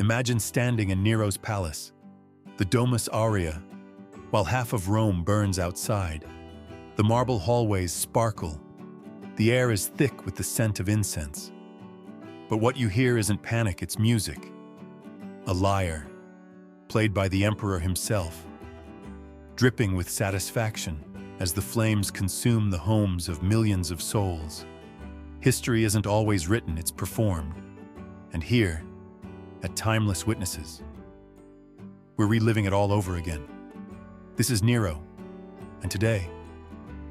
Imagine standing in Nero's palace, the Domus Aurea, while half of Rome burns outside. The marble hallways sparkle. The air is thick with the scent of incense. But what you hear isn't panic, it's music. A lyre, played by the emperor himself, dripping with satisfaction as the flames consume the homes of millions of souls. History isn't always written, it's performed. And here, at Timeless Witnesses, we're reliving it all over again. This is Nero, and today,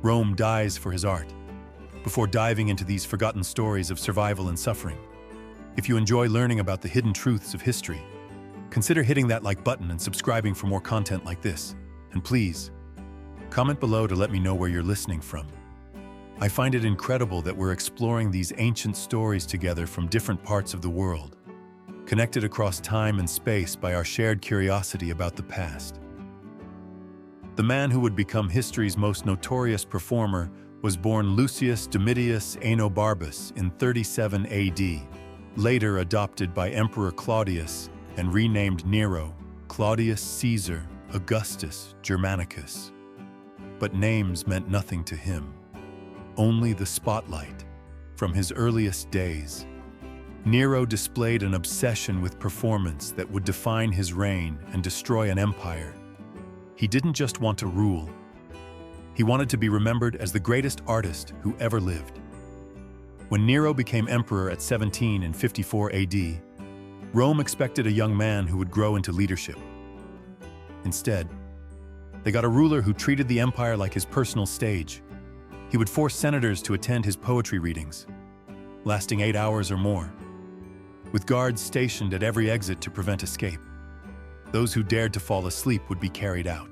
Rome dies for his art. Before diving into these forgotten stories of survival and suffering, if you enjoy learning about the hidden truths of history, consider hitting that like button and subscribing for more content like this. And please, comment below to let me know where you're listening from. I find it incredible that we're exploring these ancient stories together from different parts of the world, connected across time and space by our shared curiosity about the past. The man who would become history's most notorious performer was born Lucius Domitius Aenobarbus in 37 AD, later adopted by Emperor Claudius and renamed Nero, Claudius Caesar, Augustus, Germanicus. But names meant nothing to him, only the spotlight. From his earliest days, Nero displayed an obsession with performance that would define his reign and destroy an empire. He didn't just want to rule. He wanted to be remembered as the greatest artist who ever lived. When Nero became emperor at 17 in 54 AD, Rome expected a young man who would grow into leadership. Instead, they got a ruler who treated the empire like his personal stage. He would force senators to attend his poetry readings, lasting 8 hours or more, with guards stationed at every exit to prevent escape. Those who dared to fall asleep would be carried out,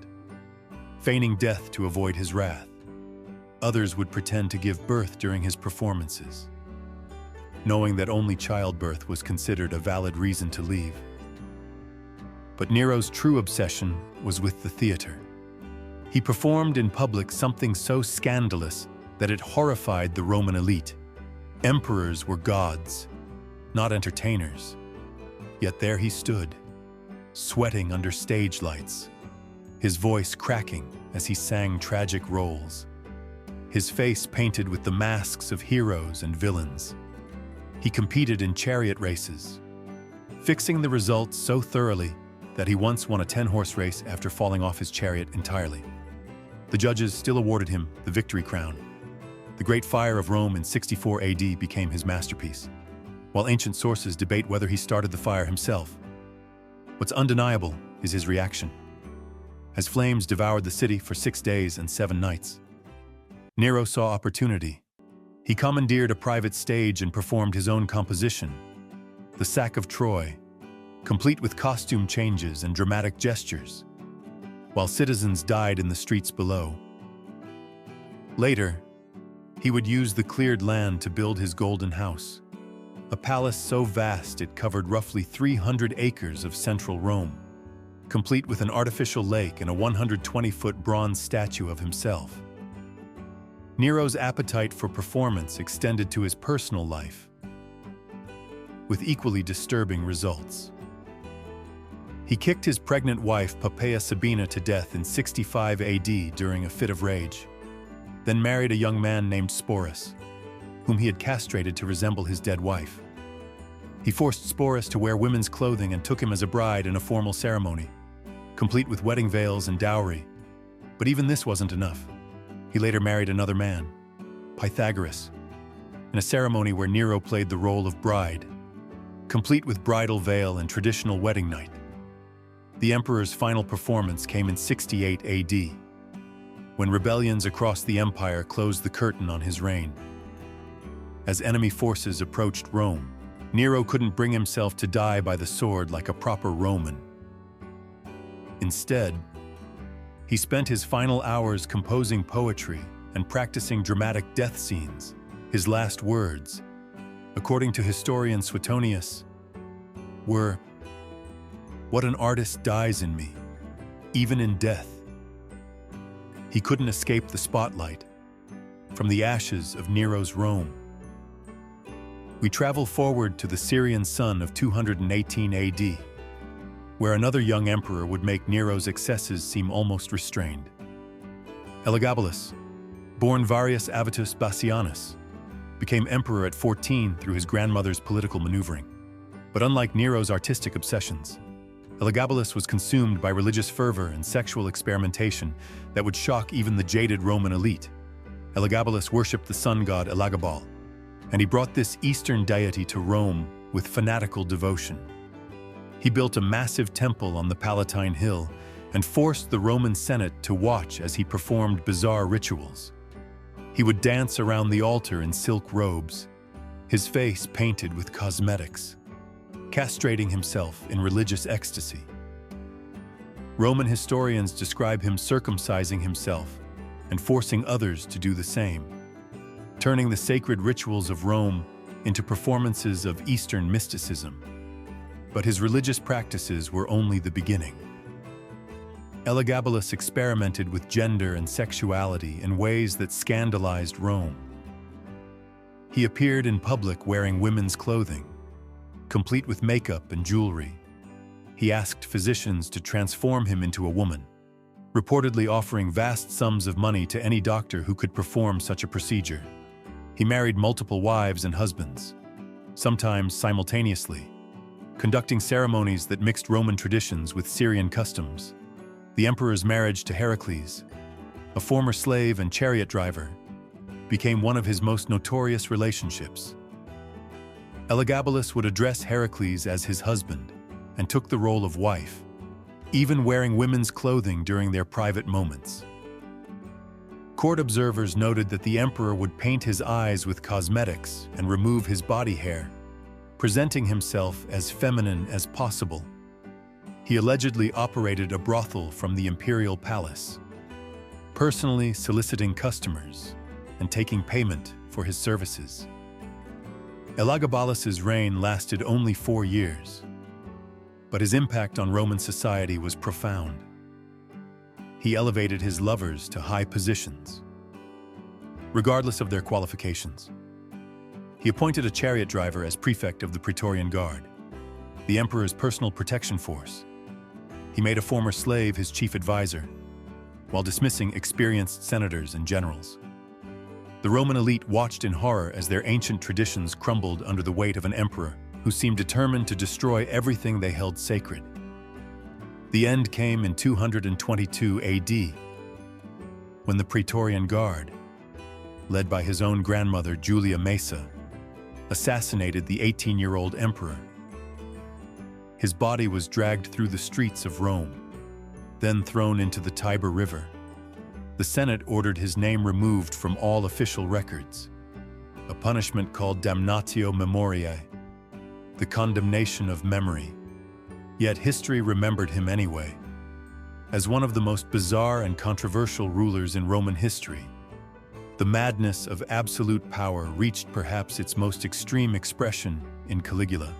feigning death to avoid his wrath. Others would pretend to give birth during his performances, knowing that only childbirth was considered a valid reason to leave. But Nero's true obsession was with the theater. He performed in public something so scandalous that it horrified the Roman elite. Emperors were gods, not entertainers. Yet there he stood, sweating under stage lights, his voice cracking as he sang tragic roles, his face painted with the masks of heroes and villains. He competed in chariot races, fixing the results so thoroughly that he once won a 10-horse race after falling off his chariot entirely. The judges still awarded him the victory crown. The Great Fire of Rome in 64 AD became his masterpiece, while ancient sources debate whether he started the fire himself. What's undeniable is his reaction. As flames devoured the city for 6 days and 7 nights, Nero saw opportunity. He commandeered a private stage and performed his own composition, The Sack of Troy, complete with costume changes and dramatic gestures, while citizens died in the streets below. Later, he would use the cleared land to build his golden house, a palace so vast it covered roughly 300 acres of central Rome, complete with an artificial lake and a 120-foot bronze statue of himself. Nero's appetite for performance extended to his personal life, with equally disturbing results. He kicked his pregnant wife Poppaea Sabina to death in 65 AD during a fit of rage, then married a young man named Sporus, whom he had castrated to resemble his dead wife. He forced Sporus to wear women's clothing and took him as a bride in a formal ceremony, complete with wedding veils and dowry. But even this wasn't enough. He later married another man, Pythagoras, in a ceremony where Nero played the role of bride, complete with bridal veil and traditional wedding night. The emperor's final performance came in 68 AD, when rebellions across the empire closed the curtain on his reign. As enemy forces approached Rome, Nero couldn't bring himself to die by the sword like a proper Roman. Instead, he spent his final hours composing poetry and practicing dramatic death scenes. His last words, according to historian Suetonius, were, "What an artist dies in me, even in death." He couldn't escape the spotlight from the ashes of Nero's Rome. We travel forward to the Syrian sun of 218 AD, where another young emperor would make Nero's excesses seem almost restrained. Elagabalus, born Varius Avitus Bassianus, became emperor at 14 through his grandmother's political maneuvering. But unlike Nero's artistic obsessions, Elagabalus was consumed by religious fervor and sexual experimentation that would shock even the jaded Roman elite. Elagabalus worshipped the sun god Elagabal, and he brought this Eastern deity to Rome with fanatical devotion. He built a massive temple on the Palatine Hill and forced the Roman Senate to watch as he performed bizarre rituals. He would dance around the altar in silk robes, his face painted with cosmetics, castrating himself in religious ecstasy. Roman historians describe him circumcising himself and forcing others to do the same, turning the sacred rituals of Rome into performances of Eastern mysticism. But his religious practices were only the beginning. Elagabalus experimented with gender and sexuality in ways that scandalized Rome. He appeared in public wearing women's clothing, complete with makeup and jewelry. He asked physicians to transform him into a woman, reportedly offering vast sums of money to any doctor who could perform such a procedure. He married multiple wives and husbands, sometimes simultaneously, conducting ceremonies that mixed Roman traditions with Syrian customs. The emperor's marriage to Heracles, a former slave and chariot driver, became one of his most notorious relationships. Elagabalus would address Heracles as his husband and took the role of wife, even wearing women's clothing during their private moments. Court observers noted that the emperor would paint his eyes with cosmetics and remove his body hair, presenting himself as feminine as possible. He allegedly operated a brothel from the imperial palace, personally soliciting customers and taking payment for his services. Elagabalus's reign lasted only 4 years, but his impact on Roman society was profound. He elevated his lovers to high positions, regardless of their qualifications. He appointed a chariot driver as prefect of the Praetorian Guard, the emperor's personal protection force. He made a former slave his chief advisor, while dismissing experienced senators and generals. The Roman elite watched in horror as their ancient traditions crumbled under the weight of an emperor who seemed determined to destroy everything they held sacred. The end came in 222 AD, when the Praetorian Guard, led by his own grandmother Julia Maesa, assassinated the 18-year-old emperor. His body was dragged through the streets of Rome, then thrown into the Tiber River. The Senate ordered his name removed from all official records, a punishment called damnatio memoriae, the condemnation of memory. Yet history remembered him anyway. As one of the most bizarre and controversial rulers in Roman history, the madness of absolute power reached perhaps its most extreme expression in Caligula.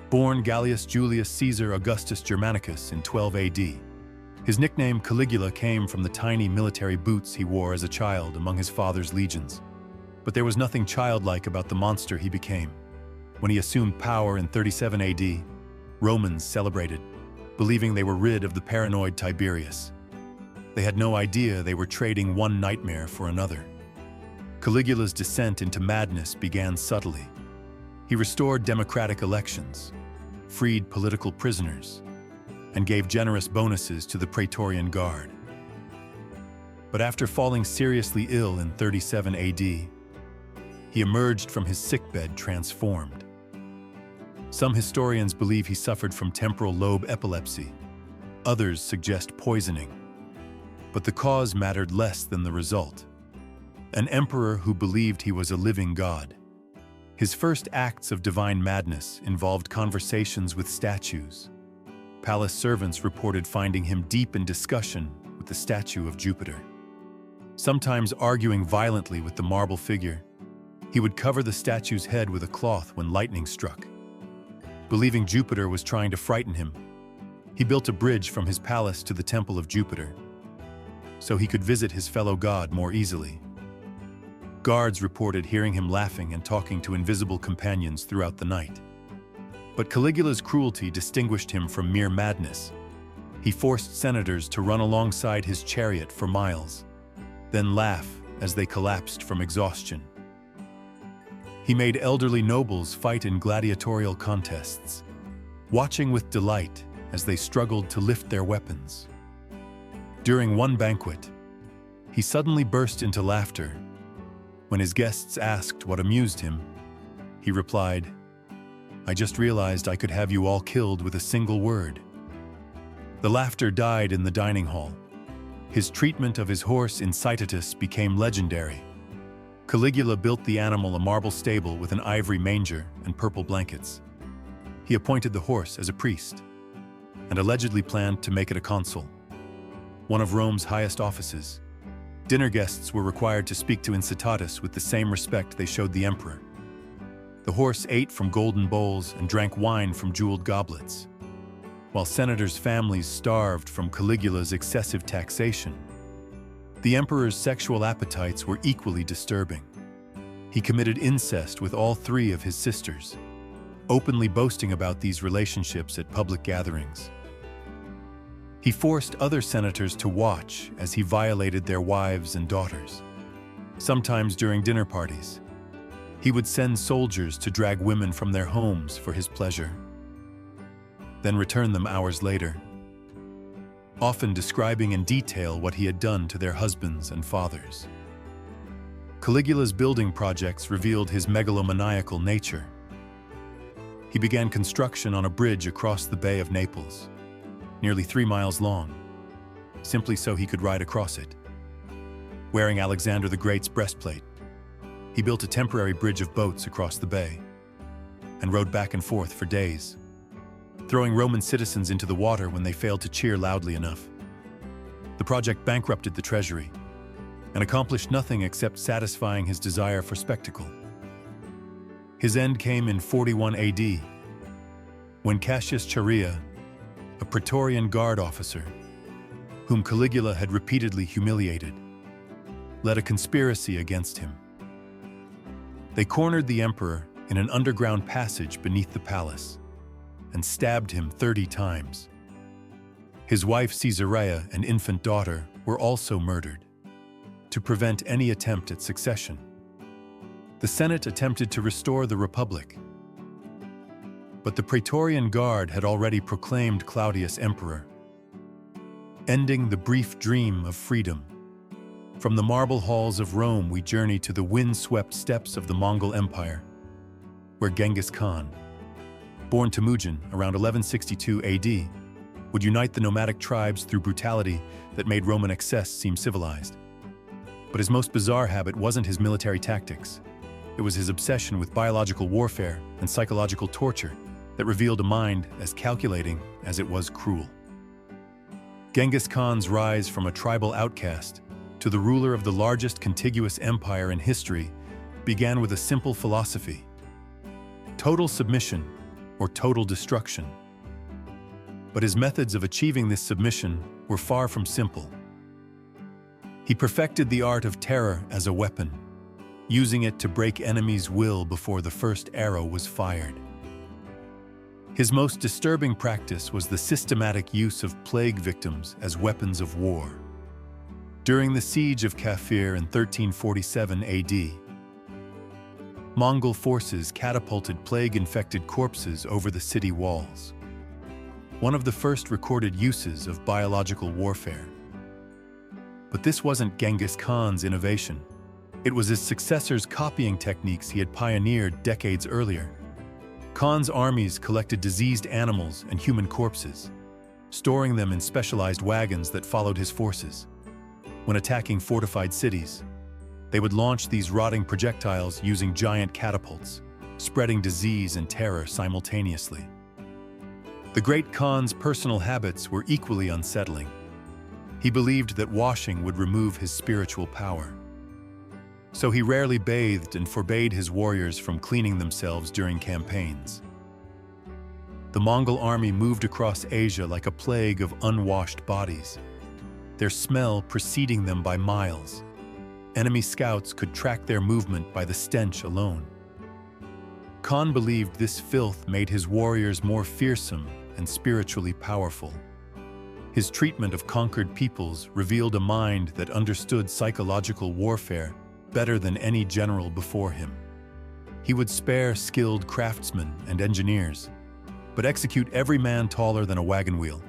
Born Gaius Julius Caesar Augustus Germanicus in 12 AD, his nickname Caligula came from the tiny military boots he wore as a child among his father's legions. But there was nothing childlike about the monster he became. When he assumed power in 37 AD, Romans celebrated, believing they were rid of the paranoid Tiberius. They had no idea they were trading one nightmare for another. Caligula's descent into madness began subtly. He restored democratic elections, freed political prisoners, and gave generous bonuses to the Praetorian Guard. But after falling seriously ill in 37 AD, he emerged from his sickbed transformed. Some historians believe he suffered from temporal lobe epilepsy. Others suggest poisoning. But the cause mattered less than the result. An emperor who believed he was a living god. His first acts of divine madness involved conversations with statues. Palace servants reported finding him deep in discussion with the statue of Jupiter. Sometimes arguing violently with the marble figure, he would cover the statue's head with a cloth when lightning struck. Believing Jupiter was trying to frighten him, he built a bridge from his palace to the temple of Jupiter, so he could visit his fellow god more easily. Guards reported hearing him laughing and talking to invisible companions throughout the night. But Caligula's cruelty distinguished him from mere madness. He forced senators to run alongside his chariot for miles, then laugh as they collapsed from exhaustion. He made elderly nobles fight in gladiatorial contests, watching with delight as they struggled to lift their weapons. During one banquet, he suddenly burst into laughter. When his guests asked what amused him, he replied, "I just realized I could have you all killed with a single word." The laughter died in the dining hall. His treatment of his horse Incitatus became legendary. Caligula built the animal a marble stable with an ivory manger and purple blankets. He appointed the horse as a priest, and allegedly planned to make it a consul, one of Rome's highest offices. Dinner guests were required to speak to Incitatus with the same respect they showed the emperor. The horse ate from golden bowls and drank wine from jeweled goblets, while senators' families starved from Caligula's excessive taxation. The emperor's sexual appetites were equally disturbing. He committed incest with all three of his sisters, openly boasting about these relationships at public gatherings. He forced other senators to watch as he violated their wives and daughters. Sometimes during dinner parties, he would send soldiers to drag women from their homes for his pleasure, then return them hours later, often describing in detail what he had done to their husbands and fathers. Caligula's building projects revealed his megalomaniacal nature. He began construction on a bridge across the Bay of Naples, nearly 3 miles long, simply so he could ride across it. Wearing Alexander the Great's breastplate, he built a temporary bridge of boats across the bay and rowed back and forth for days, throwing Roman citizens into the water when they failed to cheer loudly enough. The project bankrupted the treasury and accomplished nothing except satisfying his desire for spectacle. His end came in 41 AD, when Cassius Chaerea, a Praetorian Guard officer, whom Caligula had repeatedly humiliated, led a conspiracy against him. They cornered the emperor in an underground passage beneath the palace and stabbed him 30 times. His wife Caesarea and infant daughter were also murdered to prevent any attempt at succession. The Senate attempted to restore the Republic, but the Praetorian Guard had already proclaimed Claudius emperor, ending the brief dream of freedom. From the marble halls of Rome, we journey to the wind-swept steppes of the Mongol Empire, where Genghis Khan, born Temujin around 1162 AD, would unite the nomadic tribes through brutality that made Roman excess seem civilized. But his most bizarre habit wasn't his military tactics. It was his obsession with biological warfare and psychological torture that revealed a mind as calculating as it was cruel. Genghis Khan's rise from a tribal outcast to the ruler of the largest contiguous empire in history began with a simple philosophy: total submission or total destruction. But his methods of achieving this submission were far from simple. He perfected the art of terror as a weapon, using it to break enemies' will before the first arrow was fired. His most disturbing practice was the systematic use of plague victims as weapons of war. During the siege of Kafir in 1347 AD, Mongol forces catapulted plague-infected corpses over the city walls, one of the first recorded uses of biological warfare. But this wasn't Genghis Khan's innovation. It was his successors copying techniques he had pioneered decades earlier. Khan's armies collected diseased animals and human corpses, storing them in specialized wagons that followed his forces. When attacking fortified cities, they would launch these rotting projectiles using giant catapults, spreading disease and terror simultaneously. The great Khan's personal habits were equally unsettling. He believed that washing would remove his spiritual power. So he rarely bathed and forbade his warriors from cleaning themselves during campaigns. The Mongol army moved across Asia like a plague of unwashed bodies, their smell preceding them by miles. Enemy scouts could track their movement by the stench alone. Khan believed this filth made his warriors more fearsome and spiritually powerful. His treatment of conquered peoples revealed a mind that understood psychological warfare better than any general before him. He would spare skilled craftsmen and engineers, but execute every man taller than a wagon wheel,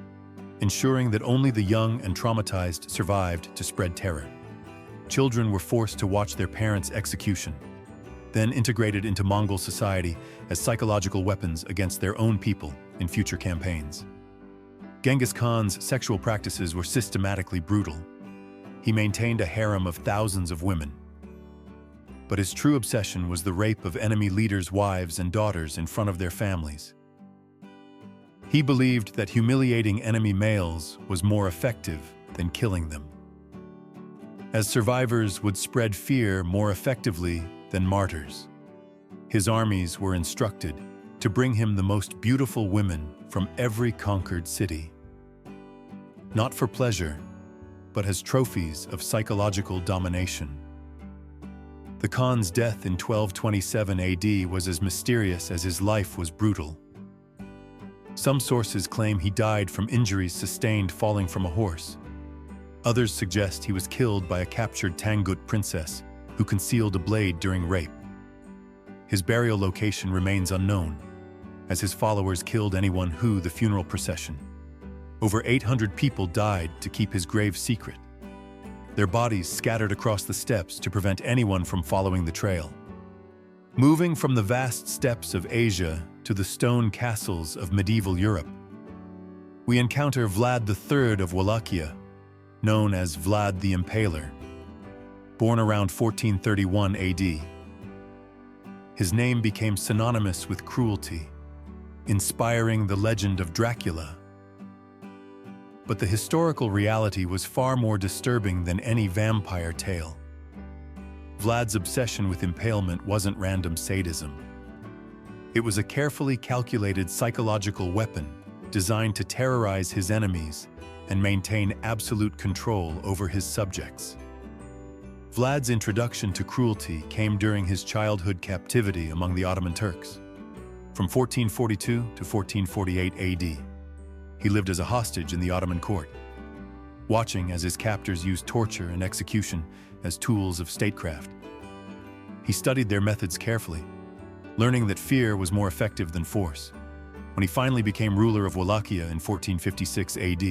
ensuring that only the young and traumatized survived to spread terror. Children were forced to watch their parents' execution, then integrated into Mongol society as psychological weapons against their own people in future campaigns. Genghis Khan's sexual practices were systematically brutal. He maintained a harem of thousands of women. But his true obsession was the rape of enemy leaders' wives and daughters in front of their families. He believed that humiliating enemy males was more effective than killing them, as survivors would spread fear more effectively than martyrs. His armies were instructed to bring him the most beautiful women from every conquered city, not for pleasure, but as trophies of psychological domination. The Khan's death in 1227 AD was as mysterious as his life was brutal. Some sources claim he died from injuries sustained falling from a horse. Others suggest he was killed by a captured Tangut princess who concealed a blade during rape. His burial location remains unknown, as his followers killed anyone who the funeral procession. Over 800 people died to keep his grave secret, their bodies scattered across the steppes to prevent anyone from following the trail. Moving from the vast steppes of Asia to the stone castles of medieval Europe, we encounter Vlad III of Wallachia, known as Vlad the Impaler. Born around 1431 AD, his name became synonymous with cruelty, inspiring the legend of Dracula. But the historical reality was far more disturbing than any vampire tale. Vlad's obsession with impalement wasn't random sadism. It was a carefully calculated psychological weapon designed to terrorize his enemies and maintain absolute control over his subjects. Vlad's introduction to cruelty came during his childhood captivity among the Ottoman Turks. From 1442 to 1448 AD, he lived as a hostage in the Ottoman court, watching as his captors used torture and execution as tools of statecraft. He studied their methods carefully, learning that fear was more effective than force. When he finally became ruler of Wallachia in 1456 AD,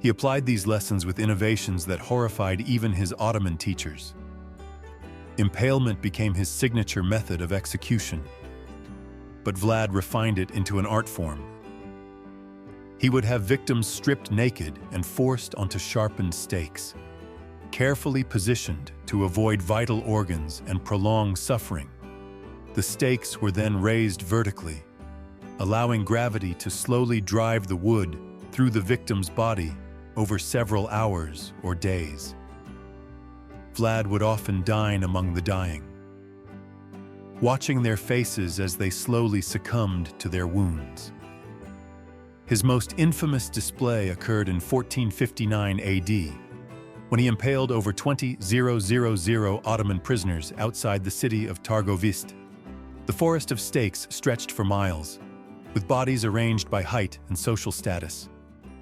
he applied these lessons with innovations that horrified even his Ottoman teachers. Impalement became his signature method of execution, but Vlad refined it into an art form. He would have victims stripped naked and forced onto sharpened stakes, carefully positioned to avoid vital organs and prolong suffering. The stakes were then raised vertically, allowing gravity to slowly drive the wood through the victim's body over several hours or days. Vlad would often dine among the dying, watching their faces as they slowly succumbed to their wounds. His most infamous display occurred in 1459 AD, when he impaled over 20,000 Ottoman prisoners outside the city of Targovist. The forest of stakes stretched for miles, with bodies arranged by height and social status.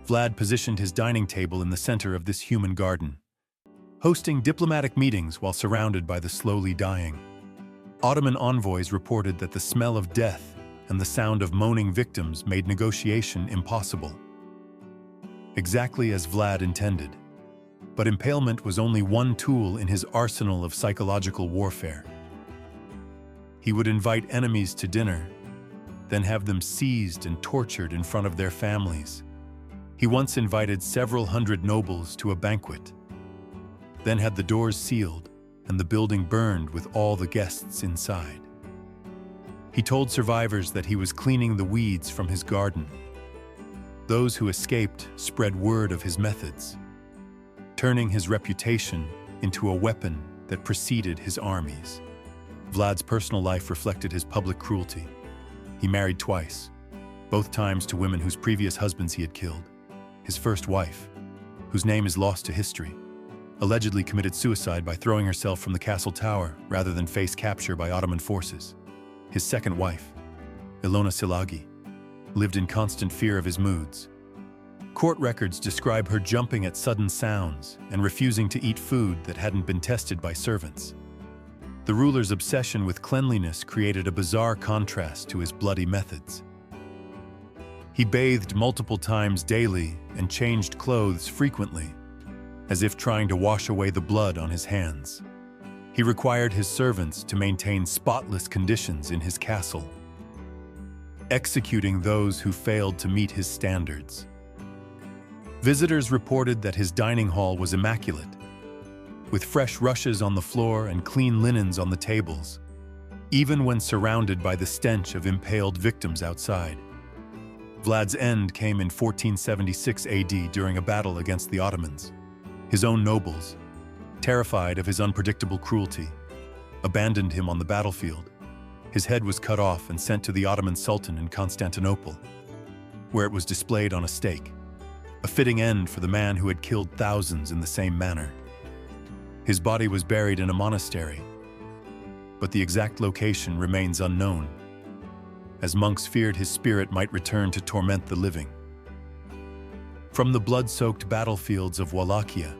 Vlad positioned his dining table in the center of this human garden, hosting diplomatic meetings while surrounded by the slowly dying. Ottoman envoys reported that the smell of death and the sound of moaning victims made negotiation impossible. Exactly as Vlad intended. But impalement was only one tool in his arsenal of psychological warfare. He would invite enemies to dinner, then have them seized and tortured in front of their families. He once invited several hundred nobles to a banquet, then had the doors sealed and the building burned with all the guests inside. He told survivors that he was cleaning the weeds from his garden. Those who escaped spread word of his methods, turning his reputation into a weapon that preceded his armies. Vlad's personal life reflected his public cruelty. He married twice, both times to women whose previous husbands he had killed. His first wife, whose name is lost to history, allegedly committed suicide by throwing herself from the castle tower rather than face capture by Ottoman forces. His second wife, Ilona Silagi, lived in constant fear of his moods. Court records describe her jumping at sudden sounds and refusing to eat food that hadn't been tested by servants. The ruler's obsession with cleanliness created a bizarre contrast to his bloody methods. He bathed multiple times daily and changed clothes frequently, as if trying to wash away the blood on his hands. He required his servants to maintain spotless conditions in his castle, executing those who failed to meet his standards. Visitors reported that his dining hall was immaculate, with fresh rushes on the floor and clean linens on the tables, even when surrounded by the stench of impaled victims outside. Vlad's end came in 1476 AD during a battle against the Ottomans. His own nobles, terrified of his unpredictable cruelty, abandoned him on the battlefield. His head was cut off and sent to the Ottoman Sultan in Constantinople, where it was displayed on a stake, a fitting end for the man who had killed thousands in the same manner. His body was buried in a monastery, but the exact location remains unknown, as monks feared his spirit might return to torment the living. From the blood-soaked battlefields of Wallachia,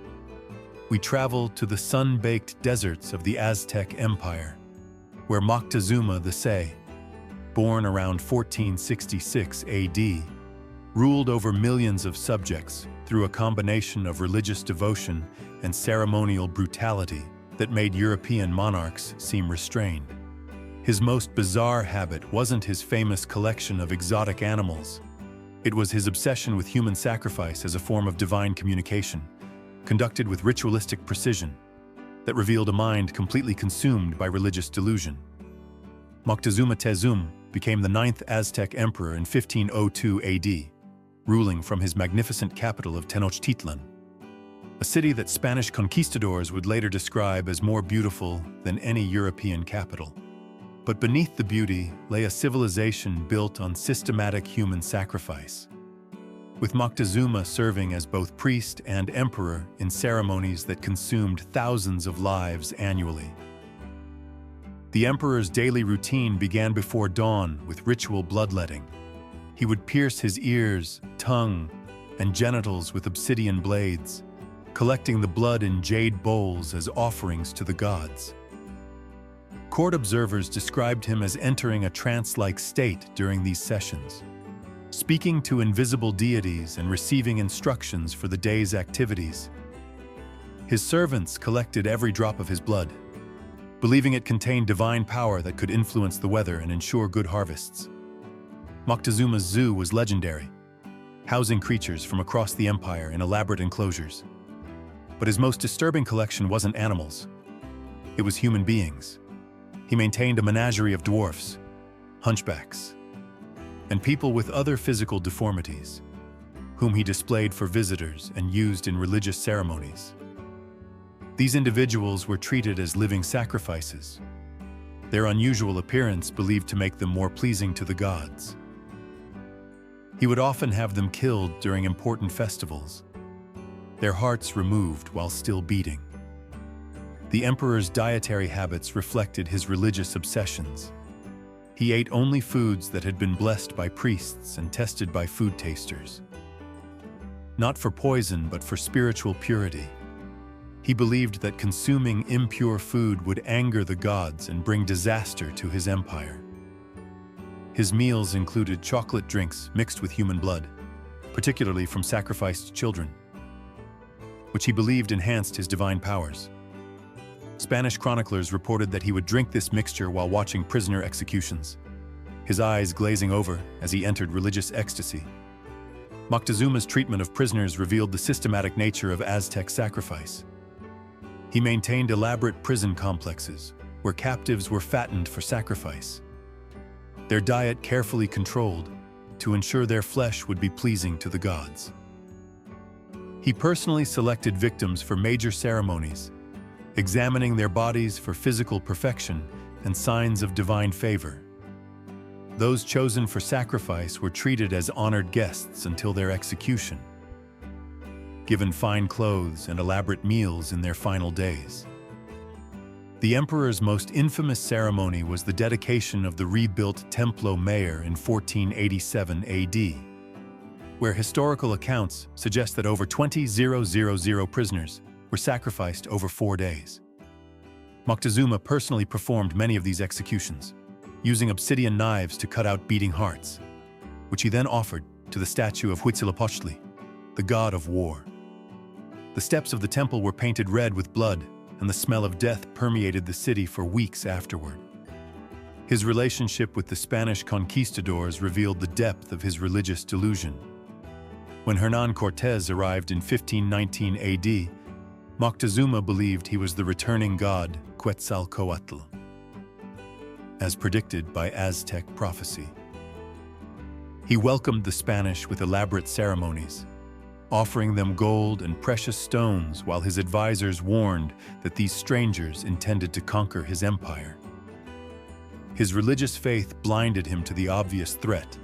we travel to the sun-baked deserts of the Aztec Empire, where Moctezuma II, born around 1466 AD, ruled over millions of subjects through a combination of religious devotion and ceremonial brutality that made European monarchs seem restrained. His most bizarre habit wasn't his famous collection of exotic animals. It was his obsession with human sacrifice as a form of divine communication, conducted with ritualistic precision, that revealed a mind completely consumed by religious delusion. Moctezuma Tezum became the 9th Aztec emperor in 1502 AD, ruling from his magnificent capital of Tenochtitlan, a city that Spanish conquistadors would later describe as more beautiful than any European capital. But beneath the beauty lay a civilization built on systematic human sacrifice, with Moctezuma serving as both priest and emperor in ceremonies that consumed thousands of lives annually. The emperor's daily routine began before dawn with ritual bloodletting. He would pierce his ears, tongue, and genitals with obsidian blades, collecting the blood in jade bowls as offerings to the gods. Court observers described him as entering a trance-like state during these sessions, speaking to invisible deities and receiving instructions for the day's activities. His servants collected every drop of his blood, believing it contained divine power that could influence the weather and ensure good harvests. Moctezuma's zoo was legendary, housing creatures from across the empire in elaborate enclosures. But his most disturbing collection wasn't animals. It was human beings. He maintained a menagerie of dwarfs, hunchbacks, and people with other physical deformities, whom he displayed for visitors and used in religious ceremonies. These individuals were treated as living sacrifices, their unusual appearance believed to make them more pleasing to the gods. He would often have them killed during important festivals, their hearts removed while still beating. The emperor's dietary habits reflected his religious obsessions. He ate only foods that had been blessed by priests and tested by food tasters. Not for poison, but for spiritual purity. He believed that consuming impure food would anger the gods and bring disaster to his empire. His meals included chocolate drinks mixed with human blood, particularly from sacrificed children, which he believed enhanced his divine powers. Spanish chroniclers reported that he would drink this mixture while watching prisoner executions, his eyes glazing over as he entered religious ecstasy. Moctezuma's treatment of prisoners revealed the systematic nature of Aztec sacrifice. He maintained elaborate prison complexes where captives were fattened for sacrifice, their diet carefully controlled to ensure their flesh would be pleasing to the gods. He personally selected victims for major ceremonies, examining their bodies for physical perfection and signs of divine favor. Those chosen for sacrifice were treated as honored guests until their execution, given fine clothes and elaborate meals in their final days. The emperor's most infamous ceremony was the dedication of the rebuilt Templo Mayor in 1487 AD, where historical accounts suggest that over 20,000 prisoners were sacrificed over 4 days. Moctezuma personally performed many of these executions, using obsidian knives to cut out beating hearts, which he then offered to the statue of Huitzilopochtli, the god of war. The steps of the temple were painted red with blood, and the smell of death permeated the city for weeks afterward. His relationship with the Spanish conquistadors revealed the depth of his religious delusion. When Hernán Cortés arrived in 1519 AD, Moctezuma believed he was the returning god Quetzalcoatl, as predicted by Aztec prophecy. He welcomed the Spanish with elaborate ceremonies, offering them gold and precious stones while his advisors warned that these strangers intended to conquer his empire. His religious faith blinded him to the obvious threat,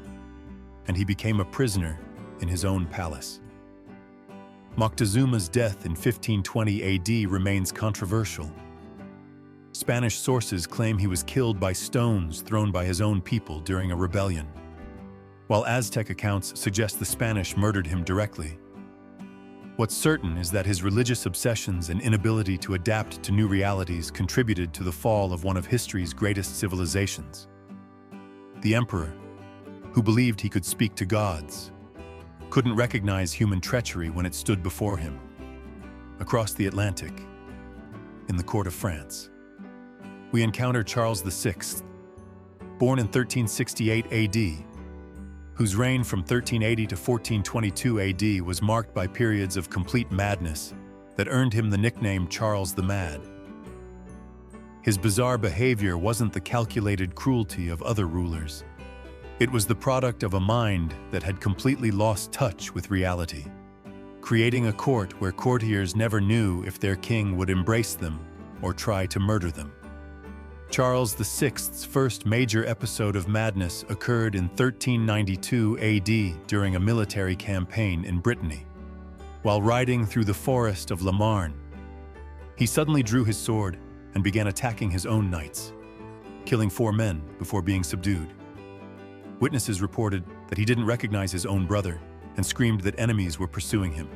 and he became a prisoner in his own palace. Moctezuma's death in 1520 AD remains controversial. Spanish sources claim he was killed by stones thrown by his own people during a rebellion, while Aztec accounts suggest the Spanish murdered him directly. What's certain is that his religious obsessions and inability to adapt to new realities contributed to the fall of one of history's greatest civilizations. The emperor, who believed he could speak to gods, couldn't recognize human treachery when it stood before him. Across the Atlantic, in the court of France, we encounter Charles VI, born in 1368 AD, whose reign from 1380 to 1422 AD was marked by periods of complete madness that earned him the nickname Charles the Mad. His bizarre behavior wasn't the calculated cruelty of other rulers. It was the product of a mind that had completely lost touch with reality, creating a court where courtiers never knew if their king would embrace them or try to murder them. Charles VI's first major episode of madness occurred in 1392 AD during a military campaign in Brittany. While riding through the forest of La Marne, he suddenly drew his sword and began attacking his own knights, killing 4 men before being subdued. Witnesses reported that he didn't recognize his own brother and screamed that enemies were pursuing him.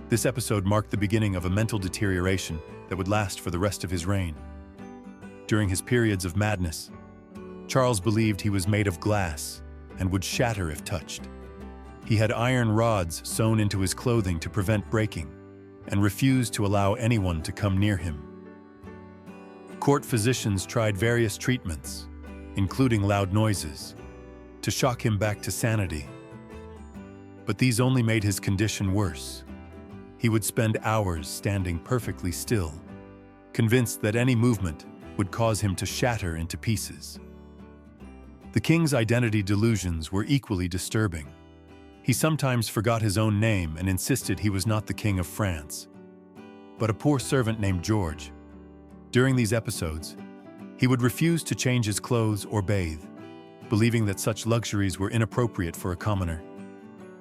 This episode marked the beginning of a mental deterioration that would last for the rest of his reign. During his periods of madness, Charles believed he was made of glass and would shatter if touched. He had iron rods sewn into his clothing to prevent breaking and refused to allow anyone to come near him. Court physicians tried various treatments, including loud noises, to shock him back to sanity. But these only made his condition worse. He would spend hours standing perfectly still, convinced that any movement would cause him to shatter into pieces. The king's identity delusions were equally disturbing. He sometimes forgot his own name and insisted he was not the king of France, but a poor servant named George. During these episodes, he would refuse to change his clothes or bathe, believing that such luxuries were inappropriate for a commoner.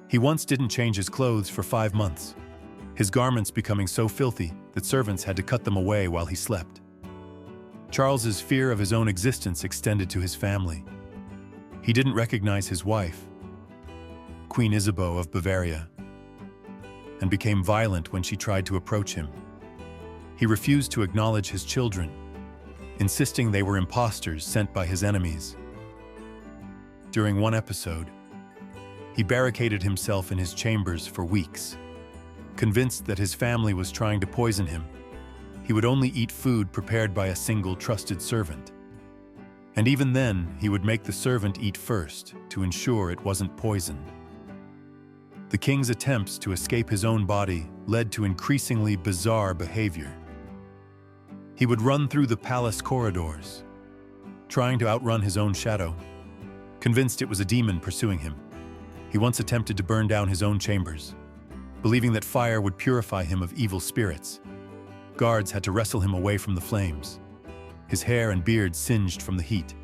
He once didn't change his clothes for 5 months, his garments becoming so filthy that servants had to cut them away while he slept. Charles's fear of his own existence extended to his family. He didn't recognize his wife, Queen Isabeau of Bavaria, and became violent when she tried to approach him. He refused to acknowledge his children, insisting they were impostors sent by his enemies. During one episode, he barricaded himself in his chambers for weeks, convinced that his family was trying to poison him. He would only eat food prepared by a single trusted servant. And even then, he would make the servant eat first to ensure it wasn't poison. The king's attempts to escape his own body led to increasingly bizarre behavior. He would run through the palace corridors, trying to outrun his own shadow, convinced it was a demon pursuing him. He once attempted to burn down his own chambers, believing that fire would purify him of evil spirits. Guards had to wrestle him away from the flames, his hair and beard singed from the heat.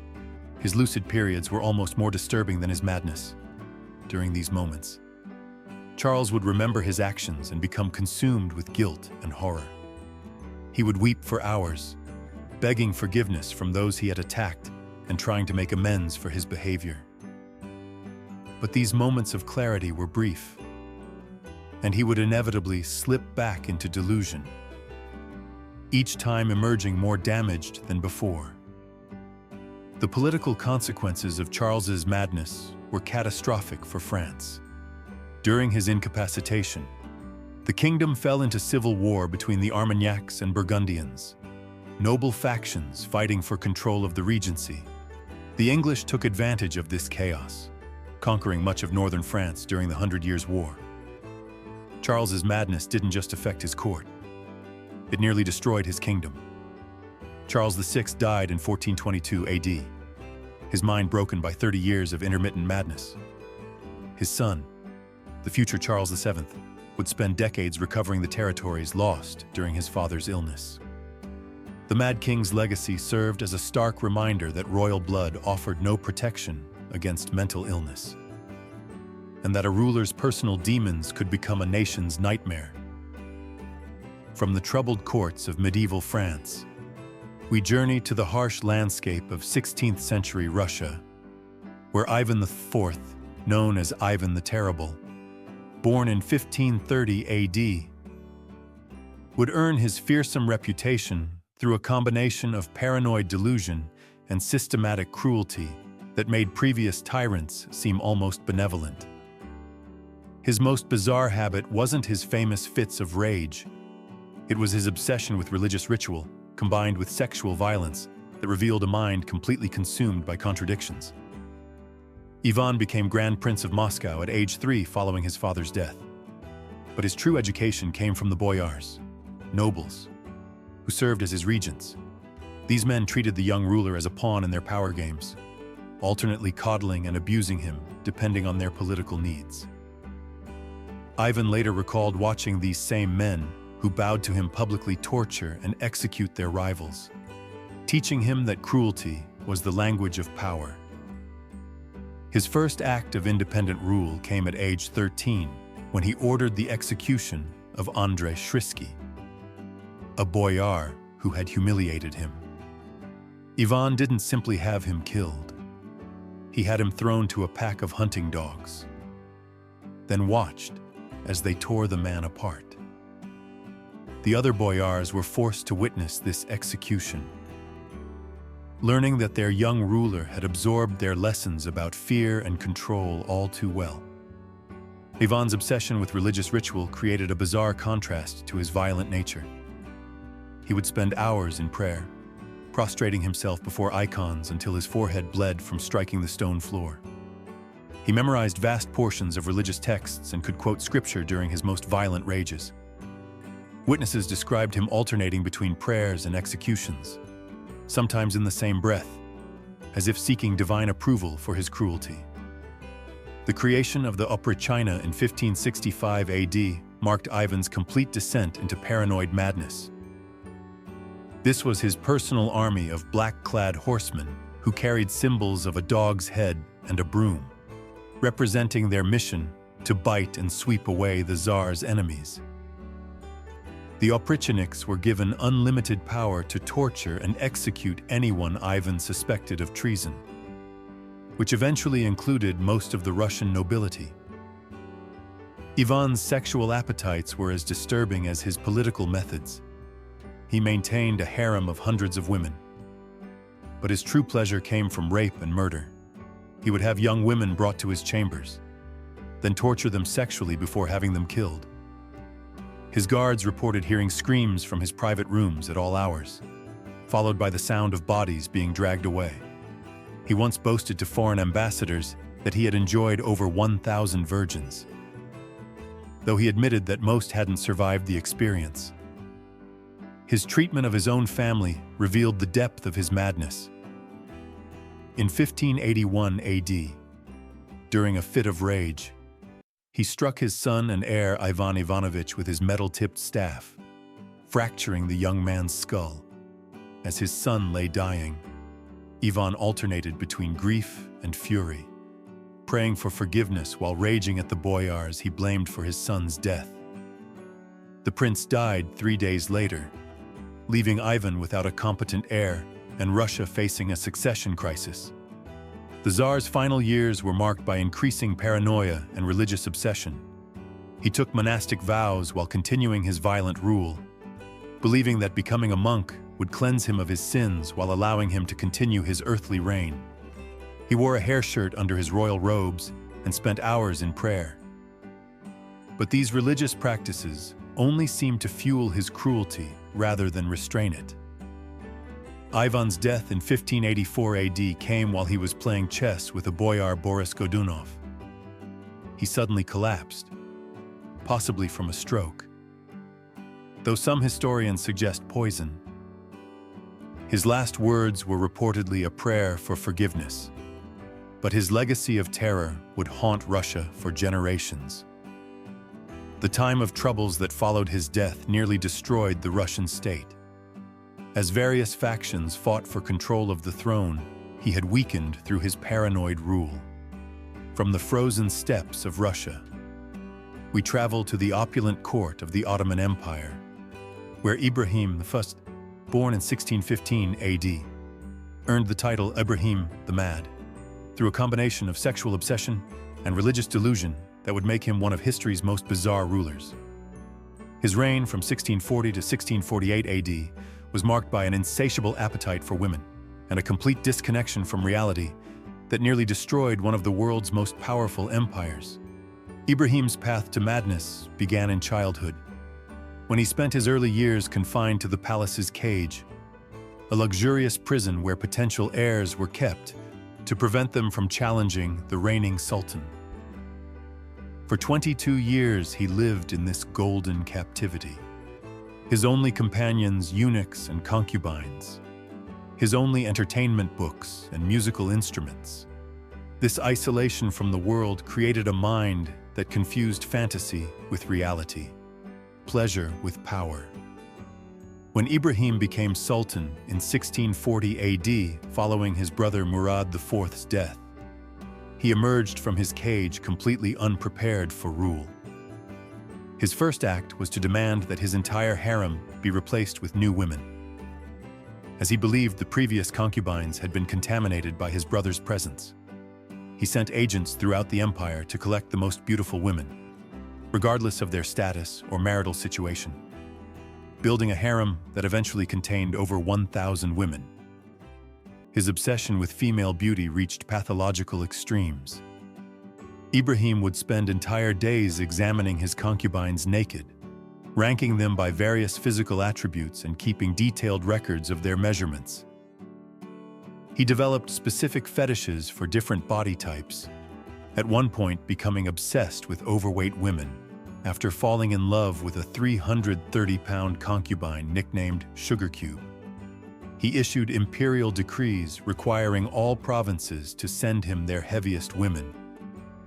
His lucid periods were almost more disturbing than his madness. During these moments, Charles would remember his actions and become consumed with guilt and horror. He would weep for hours, begging forgiveness from those he had attacked and trying to make amends for his behavior. But these moments of clarity were brief, and he would inevitably slip back into delusion, each time emerging more damaged than before. The political consequences of Charles's madness were catastrophic for France. During his incapacitation, the kingdom fell into civil war between the Armagnacs and Burgundians, noble factions fighting for control of the regency. The English took advantage of this chaos, conquering much of northern France during the 100 Years' War. Charles's madness didn't just affect his court. It nearly destroyed his kingdom. Charles VI died in 1422 AD, his mind broken by 30 years of intermittent madness. His son, the future Charles VII, would spend decades recovering the territories lost during his father's illness. The Mad King's legacy served as a stark reminder that royal blood offered no protection against mental illness, and that a ruler's personal demons could become a nation's nightmare. From the troubled courts of medieval France, we journey to the harsh landscape of 16th century Russia, where Ivan IV, known as Ivan the Terrible, born in 1530 AD, would earn his fearsome reputation through a combination of paranoid delusion and systematic cruelty that made previous tyrants seem almost benevolent. His most bizarre habit wasn't his famous fits of rage. It was his obsession with religious ritual, combined with sexual violence, that revealed a mind completely consumed by contradictions. Ivan became Grand Prince of Moscow at age 3 following his father's death. But his true education came from the boyars, nobles, who served as his regents. These men treated the young ruler as a pawn in their power games, alternately coddling and abusing him depending on their political needs. Ivan later recalled watching these same men, who bowed to him, publicly torture and execute their rivals, teaching him that cruelty was the language of power. His first act of independent rule came at age 13, when he ordered the execution of Andrei Shrysky, a boyar who had humiliated him. Ivan didn't simply have him killed. He had him thrown to a pack of hunting dogs, then watched as they tore the man apart. The other boyars were forced to witness this execution, learning that their young ruler had absorbed their lessons about fear and control all too well. Ivan's obsession with religious ritual created a bizarre contrast to his violent nature. He would spend hours in prayer, prostrating himself before icons until his forehead bled from striking the stone floor. He memorized vast portions of religious texts and could quote scripture during his most violent rages. Witnesses described him alternating between prayers and executions, sometimes in the same breath, as if seeking divine approval for his cruelty. The creation of the Oprichnina in 1565 AD marked Ivan's complete descent into paranoid madness. This was his personal army of black-clad horsemen who carried symbols of a dog's head and a broom, representing their mission to bite and sweep away the Tsar's enemies. The oprichniks were given unlimited power to torture and execute anyone Ivan suspected of treason, which eventually included most of the Russian nobility. Ivan's sexual appetites were as disturbing as his political methods. He maintained a harem of hundreds of women, but his true pleasure came from rape and murder. He would have young women brought to his chambers, then torture them sexually before having them killed. His guards reported hearing screams from his private rooms at all hours, followed by the sound of bodies being dragged away. He once boasted to foreign ambassadors that he had enjoyed over 1,000 virgins, though he admitted that most hadn't survived the experience. His treatment of his own family revealed the depth of his madness. In 1581 AD, during a fit of rage, he struck his son and heir Ivan Ivanovich with his metal-tipped staff, fracturing the young man's skull. As his son lay dying, Ivan alternated between grief and fury, praying for forgiveness while raging at the boyars he blamed for his son's death. The prince died 3 days later, leaving Ivan without a competent heir and Russia facing a succession crisis. The Tsar's final years were marked by increasing paranoia and religious obsession. He took monastic vows while continuing his violent rule, believing that becoming a monk would cleanse him of his sins while allowing him to continue his earthly reign. He wore a hair shirt under his royal robes and spent hours in prayer. But these religious practices only seemed to fuel his cruelty rather than restrain it. Ivan's death in 1584 AD came while he was playing chess with a boyar Boris Godunov. He suddenly collapsed, possibly from a stroke, though some historians suggest poison. His last words were reportedly a prayer for forgiveness, but his legacy of terror would haunt Russia for generations. The time of troubles that followed his death nearly destroyed the Russian state. As various factions fought for control of the throne, he had weakened through his paranoid rule. From the frozen steppes of Russia, we travel to the opulent court of the Ottoman Empire, where Ibrahim I, born in 1615 AD, earned the title Ibrahim the Mad, through a combination of sexual obsession and religious delusion that would make him one of history's most bizarre rulers. His reign from 1640 to 1648 AD was marked by an insatiable appetite for women and a complete disconnection from reality that nearly destroyed one of the world's most powerful empires. Ibrahim's path to madness began in childhood, when he spent his early years confined to the palace's cage, a luxurious prison where potential heirs were kept to prevent them from challenging the reigning sultan. For 22 years, he lived in this golden captivity. His only companions, eunuchs and concubines. His only entertainment books and musical instruments. This isolation from the world created a mind that confused fantasy with reality, pleasure with power. When Ibrahim became sultan in 1640 AD, following his brother Murad IV's death, he emerged from his cage completely unprepared for rule. His first act was to demand that his entire harem be replaced with new women, as he believed the previous concubines had been contaminated by his brother's presence. He sent agents throughout the empire to collect the most beautiful women, regardless of their status or marital situation, building a harem that eventually contained over 1,000 women. His obsession with female beauty reached pathological extremes. Ibrahim would spend entire days examining his concubines naked, ranking them by various physical attributes and keeping detailed records of their measurements. He developed specific fetishes for different body types, at one point becoming obsessed with overweight women after falling in love with a 330-pound concubine nicknamed Sugar Cube. He issued imperial decrees requiring all provinces to send him their heaviest women,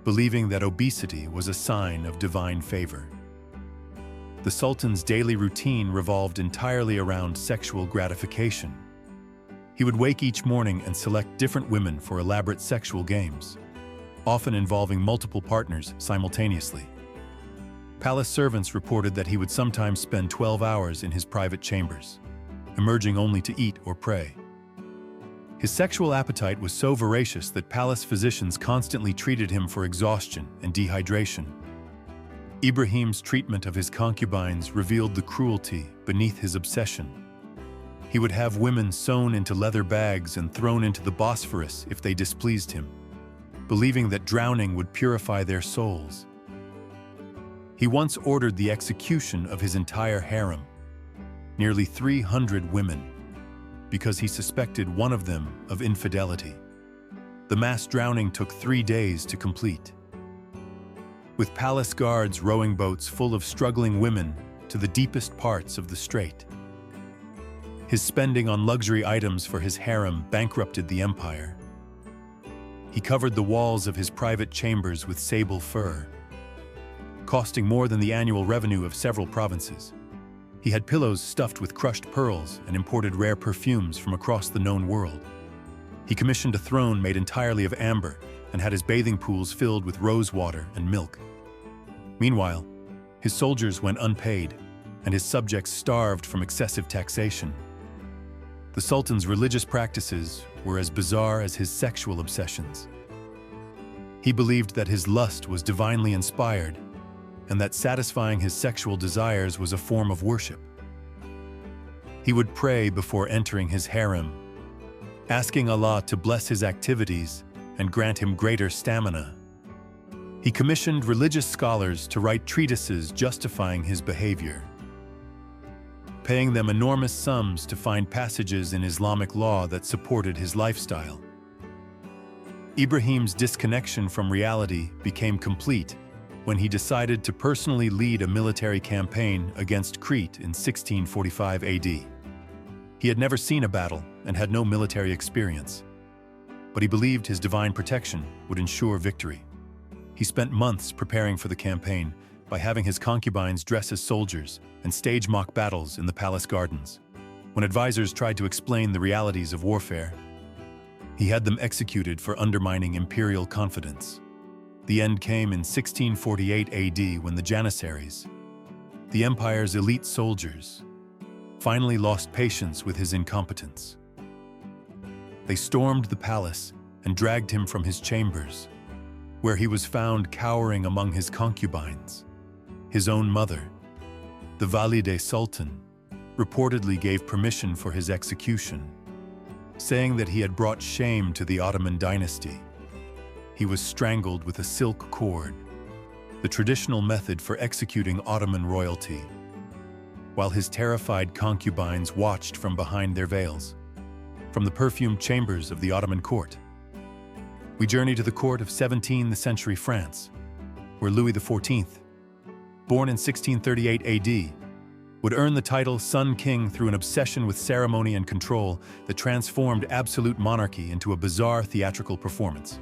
believing that obesity was a sign of divine favor. The Sultan's daily routine revolved entirely around sexual gratification. He would wake each morning and select different women for elaborate sexual games, often involving multiple partners simultaneously. Palace servants reported that he would sometimes spend 12 hours in his private chambers, emerging only to eat or pray. His sexual appetite was so voracious that palace physicians constantly treated him for exhaustion and dehydration. Ibrahim's treatment of his concubines revealed the cruelty beneath his obsession. He would have women sewn into leather bags and thrown into the Bosphorus if they displeased him, believing that drowning would purify their souls. He once ordered the execution of his entire harem, nearly 300 women, because he suspected one of them of infidelity. The mass drowning took 3 days to complete, with palace guards rowing boats full of struggling women to the deepest parts of the strait. His spending on luxury items for his harem bankrupted the empire. He covered the walls of his private chambers with sable fur, costing more than the annual revenue of several provinces. He had pillows stuffed with crushed pearls and imported rare perfumes from across the known world. He commissioned a throne made entirely of amber and had his bathing pools filled with rose water and milk. Meanwhile, his soldiers went unpaid and his subjects starved from excessive taxation. The Sultan's religious practices were as bizarre as his sexual obsessions. He believed that his lust was divinely inspired and that satisfying his sexual desires was a form of worship. He would pray before entering his harem, asking Allah to bless his activities and grant him greater stamina. He commissioned religious scholars to write treatises justifying his behavior, paying them enormous sums to find passages in Islamic law that supported his lifestyle. Ibrahim's disconnection from reality became complete when he decided to personally lead a military campaign against Crete in 1645 AD. He had never seen a battle and had no military experience, but he believed his divine protection would ensure victory. He spent months preparing for the campaign by having his concubines dress as soldiers and stage mock battles in the palace gardens. When advisors tried to explain the realities of warfare, he had them executed for undermining imperial confidence. The end came in 1648 AD when the Janissaries, the empire's elite soldiers, finally lost patience with his incompetence. They stormed the palace and dragged him from his chambers, where he was found cowering among his concubines. His own mother, the Valide Sultan, reportedly gave permission for his execution, saying that he had brought shame to the Ottoman dynasty. He was strangled with a silk cord, the traditional method for executing Ottoman royalty, while his terrified concubines watched from behind their veils, from the perfumed chambers of the Ottoman court. We journey to the court of 17th century France, where Louis XIV, born in 1638 AD, would earn the title Sun King through an obsession with ceremony and control that transformed absolute monarchy into a bizarre theatrical performance.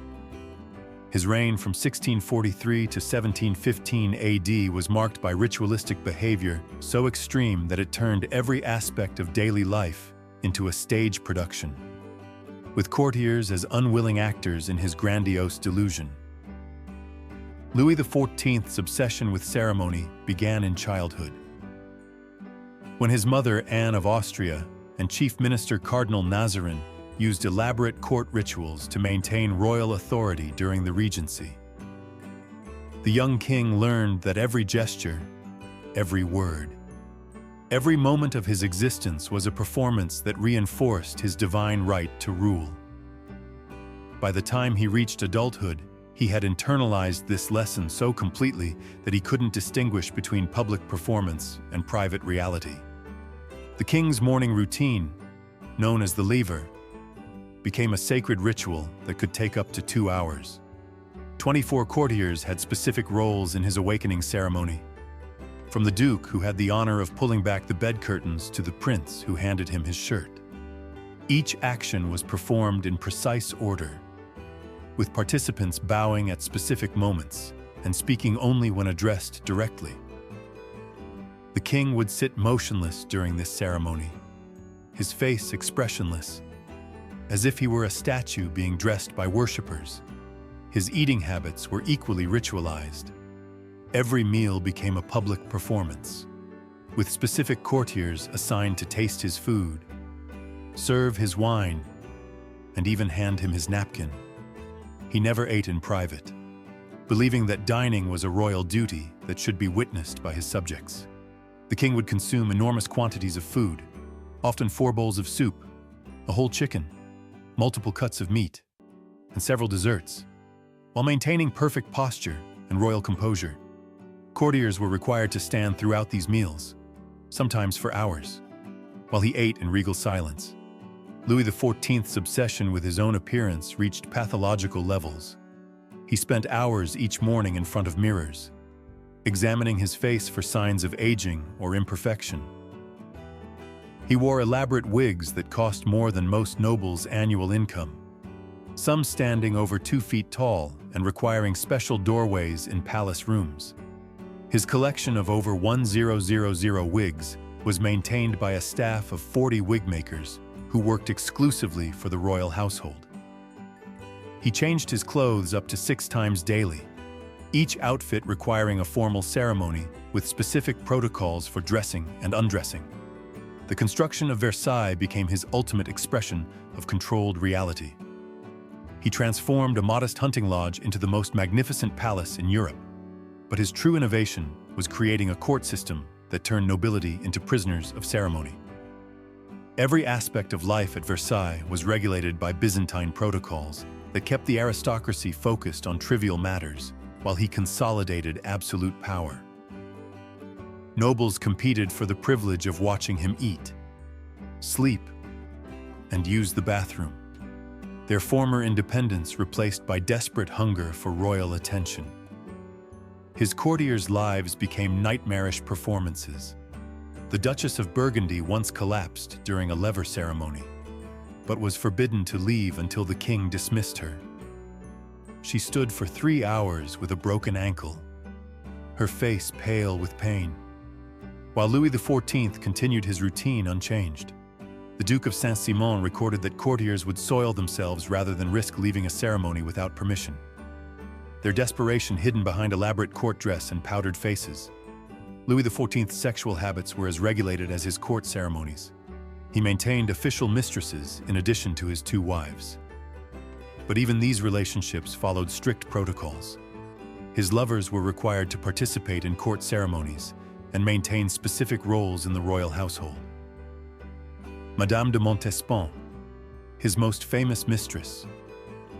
His reign from 1643 to 1715 AD was marked by ritualistic behavior so extreme that it turned every aspect of daily life into a stage production, with courtiers as unwilling actors in his grandiose delusion. Louis XIV's obsession with ceremony began in childhood, when his mother, Anne of Austria, and Chief Minister Cardinal Mazarin used elaborate court rituals to maintain royal authority during the Regency. The young king learned that every gesture, every word, every moment of his existence was a performance that reinforced his divine right to rule. By the time he reached adulthood, he had internalized this lesson so completely that he couldn't distinguish between public performance and private reality. The king's morning routine, known as the lever, became a sacred ritual that could take up to 2 hours. 24 courtiers had specific roles in his awakening ceremony, from the duke who had the honor of pulling back the bed curtains to the prince who handed him his shirt. Each action was performed in precise order, with participants bowing at specific moments and speaking only when addressed directly. The king would sit motionless during this ceremony, his face expressionless, as if he were a statue being dressed by worshippers. His eating habits were equally ritualized. Every meal became a public performance, with specific courtiers assigned to taste his food, serve his wine, and even hand him his napkin. He never ate in private, believing that dining was a royal duty that should be witnessed by his subjects. The king would consume enormous quantities of food, often 4 bowls of soup, a whole chicken, multiple cuts of meat, and several desserts, while maintaining perfect posture and royal composure. Courtiers were required to stand throughout these meals, sometimes for hours, while he ate in regal silence. Louis XIV's obsession with his own appearance reached pathological levels. He spent hours each morning in front of mirrors, examining his face for signs of aging or imperfection. He wore elaborate wigs that cost more than most nobles' annual income, some standing over 2 feet tall and requiring special doorways in palace rooms. His collection of over 1,000 wigs was maintained by a staff of 40 wigmakers who worked exclusively for the royal household. He changed his clothes up to 6 times daily, each outfit requiring a formal ceremony with specific protocols for dressing and undressing. The construction of Versailles became his ultimate expression of controlled reality. He transformed a modest hunting lodge into the most magnificent palace in Europe. But his true innovation was creating a court system that turned nobility into prisoners of ceremony. Every aspect of life at Versailles was regulated by Byzantine protocols that kept the aristocracy focused on trivial matters while he consolidated absolute power. Nobles competed for the privilege of watching him eat, sleep, and use the bathroom, their former independence replaced by desperate hunger for royal attention. His courtiers' lives became nightmarish performances. The Duchess of Burgundy once collapsed during a lever ceremony, but was forbidden to leave until the king dismissed her. She stood for 3 hours with a broken ankle, her face pale with pain, while Louis XIV continued his routine unchanged. The Duke of Saint-Simon recorded that courtiers would soil themselves rather than risk leaving a ceremony without permission, their desperation hidden behind elaborate court dress and powdered faces. Louis XIV's sexual habits were as regulated as his court ceremonies. He maintained official mistresses in addition to his 2 wives. But even these relationships followed strict protocols. His lovers were required to participate in court ceremonies and maintain specific roles in the royal household. Madame de Montespan, his most famous mistress,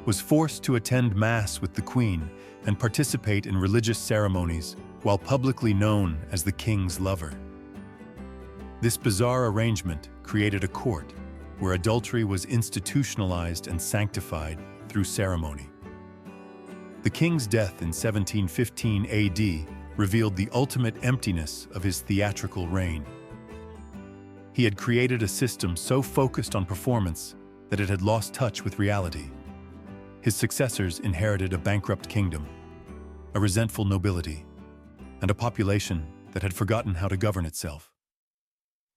was forced to attend Mass with the Queen and participate in religious ceremonies while publicly known as the king's lover. This bizarre arrangement created a court where adultery was institutionalized and sanctified through ceremony. The king's death in 1715 AD revealed the ultimate emptiness of his theatrical reign. He had created a system so focused on performance that it had lost touch with reality. His successors inherited a bankrupt kingdom, a resentful nobility, and a population that had forgotten how to govern itself.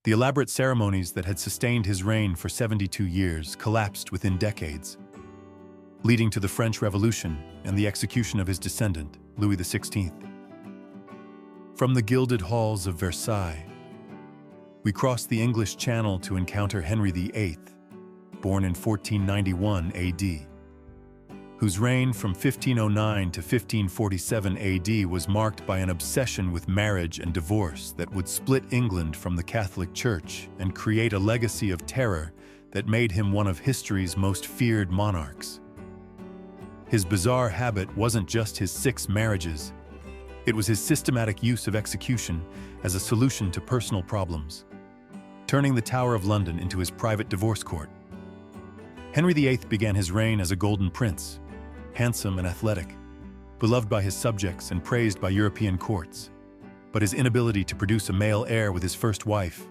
The elaborate ceremonies that had sustained his reign for 72 years collapsed within decades, leading to the French Revolution and the execution of his descendant, Louis XVI. From the gilded halls of Versailles, we cross the English Channel to encounter Henry VIII, born in 1491 AD, whose reign from 1509 to 1547 AD was marked by an obsession with marriage and divorce that would split England from the Catholic Church and create a legacy of terror that made him one of history's most feared monarchs. His bizarre habit wasn't just his 6 marriages. It was his systematic use of execution as a solution to personal problems, turning the Tower of London into his private divorce court. Henry VIII began his reign as a golden prince, handsome and athletic, beloved by his subjects and praised by European courts. But his inability to produce a male heir with his first wife,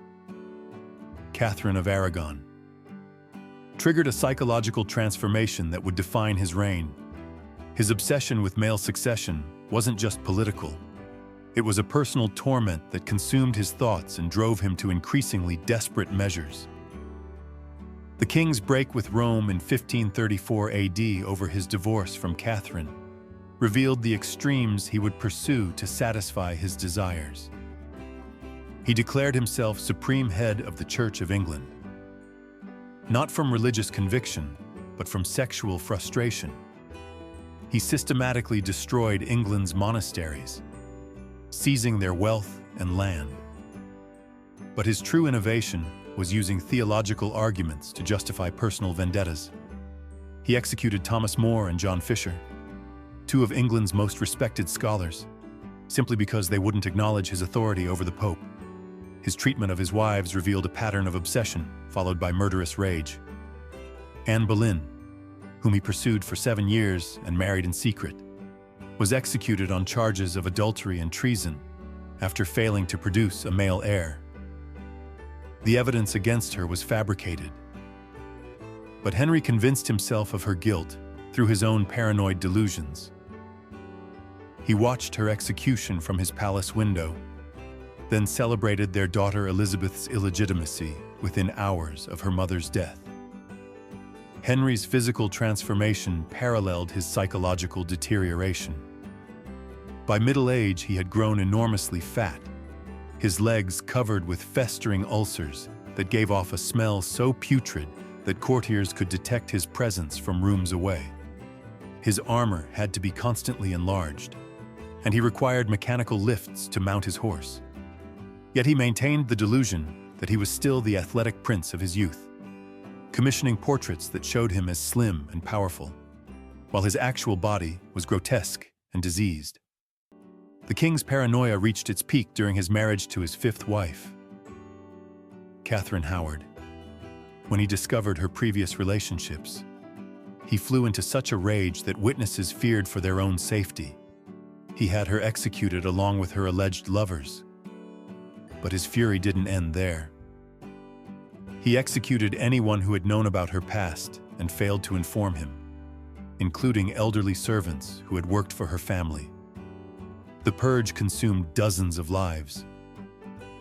Catherine of Aragon, triggered a psychological transformation that would define his reign. His obsession with male succession wasn't just political. It was a personal torment that consumed his thoughts and drove him to increasingly desperate measures. The king's break with Rome in 1534 AD over his divorce from Catherine revealed the extremes he would pursue to satisfy his desires. He declared himself supreme head of the Church of England, not from religious conviction, but from sexual frustration. He systematically destroyed England's monasteries, seizing their wealth and land. But his true innovation was using theological arguments to justify personal vendettas. He executed Thomas More and John Fisher, 2 of England's most respected scholars, simply because they wouldn't acknowledge his authority over the Pope. His treatment of his wives revealed a pattern of obsession, followed by murderous rage. Anne Boleyn, whom he pursued for 7 years and married in secret, was executed on charges of adultery and treason after failing to produce a male heir. The evidence against her was fabricated, but Henry convinced himself of her guilt through his own paranoid delusions. He watched her execution from his palace window, then celebrated their daughter Elizabeth's illegitimacy within hours of her mother's death. Henry's physical transformation paralleled his psychological deterioration. By middle age, he had grown enormously fat, his legs covered with festering ulcers that gave off a smell so putrid that courtiers could detect his presence from rooms away. His armor had to be constantly enlarged, and he required mechanical lifts to mount his horse. Yet he maintained the delusion that he was still the athletic prince of his youth, commissioning portraits that showed him as slim and powerful, while his actual body was grotesque and diseased. The king's paranoia reached its peak during his marriage to his fifth wife, Catherine Howard. When he discovered her previous relationships, he flew into such a rage that witnesses feared for their own safety. He had her executed along with her alleged lovers. But his fury didn't end there. He executed anyone who had known about her past and failed to inform him, including elderly servants who had worked for her family. The purge consumed dozens of lives,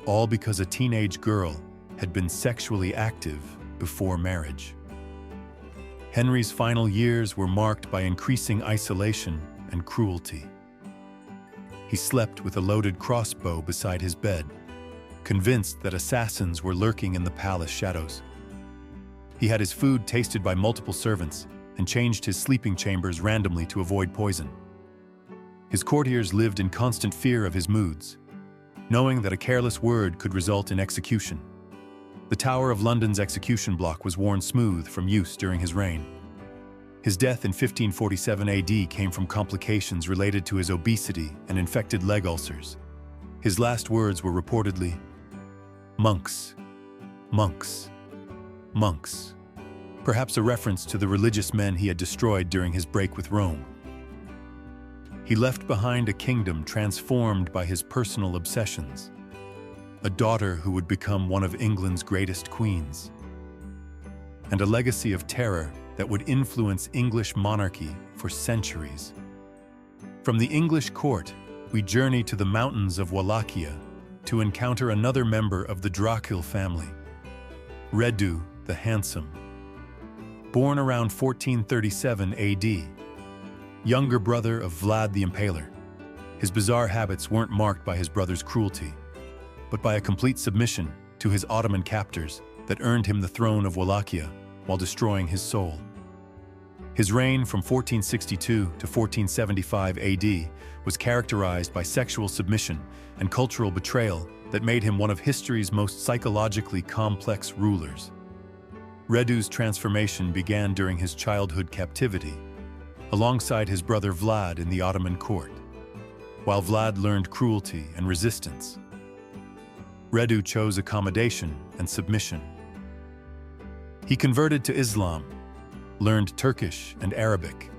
all because a teenage girl had been sexually active before marriage. Henry's final years were marked by increasing isolation and cruelty. He slept with a loaded crossbow beside his bed, convinced that assassins were lurking in the palace shadows. He had his food tasted by multiple servants and changed his sleeping chambers randomly to avoid poison. His courtiers lived in constant fear of his moods, knowing that a careless word could result in execution. The Tower of London's execution block was worn smooth from use during his reign. His death in 1547 AD came from complications related to his obesity and infected leg ulcers. His last words were reportedly, "Monks, monks, monks," perhaps a reference to the religious men he had destroyed during his break with Rome. He left behind a kingdom transformed by his personal obsessions, a daughter who would become one of England's greatest queens, and a legacy of terror that would influence English monarchy for centuries. From the English court, we journey to the mountains of Wallachia to encounter another member of the Dracul family, Radu the Handsome. Born around 1437 AD, younger brother of Vlad the Impaler, his bizarre habits weren't marked by his brother's cruelty, but by a complete submission to his Ottoman captors that earned him the throne of Wallachia while destroying his soul. His reign from 1462 to 1475 AD was characterized by sexual submission and cultural betrayal that made him one of history's most psychologically complex rulers. Radu's transformation began during his childhood captivity, alongside his brother Vlad in the Ottoman court. While Vlad learned cruelty and resistance, Radu chose accommodation and submission. He converted to Islam, learned Turkish and Arabic,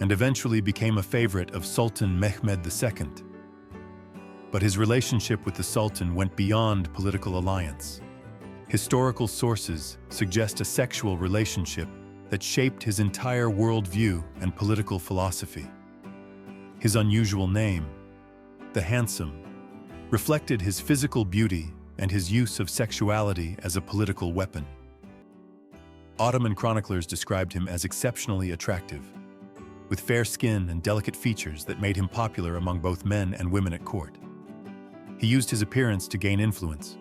and eventually became a favorite of Sultan Mehmed II. But his relationship with the Sultan went beyond political alliance. Historical sources suggest a sexual relationship that shaped his entire worldview and political philosophy. His unusual name, the Handsome, reflected his physical beauty and his use of sexuality as a political weapon. Ottoman chroniclers described him as exceptionally attractive, with fair skin and delicate features that made him popular among both men and women at court. He used his appearance to gain influence,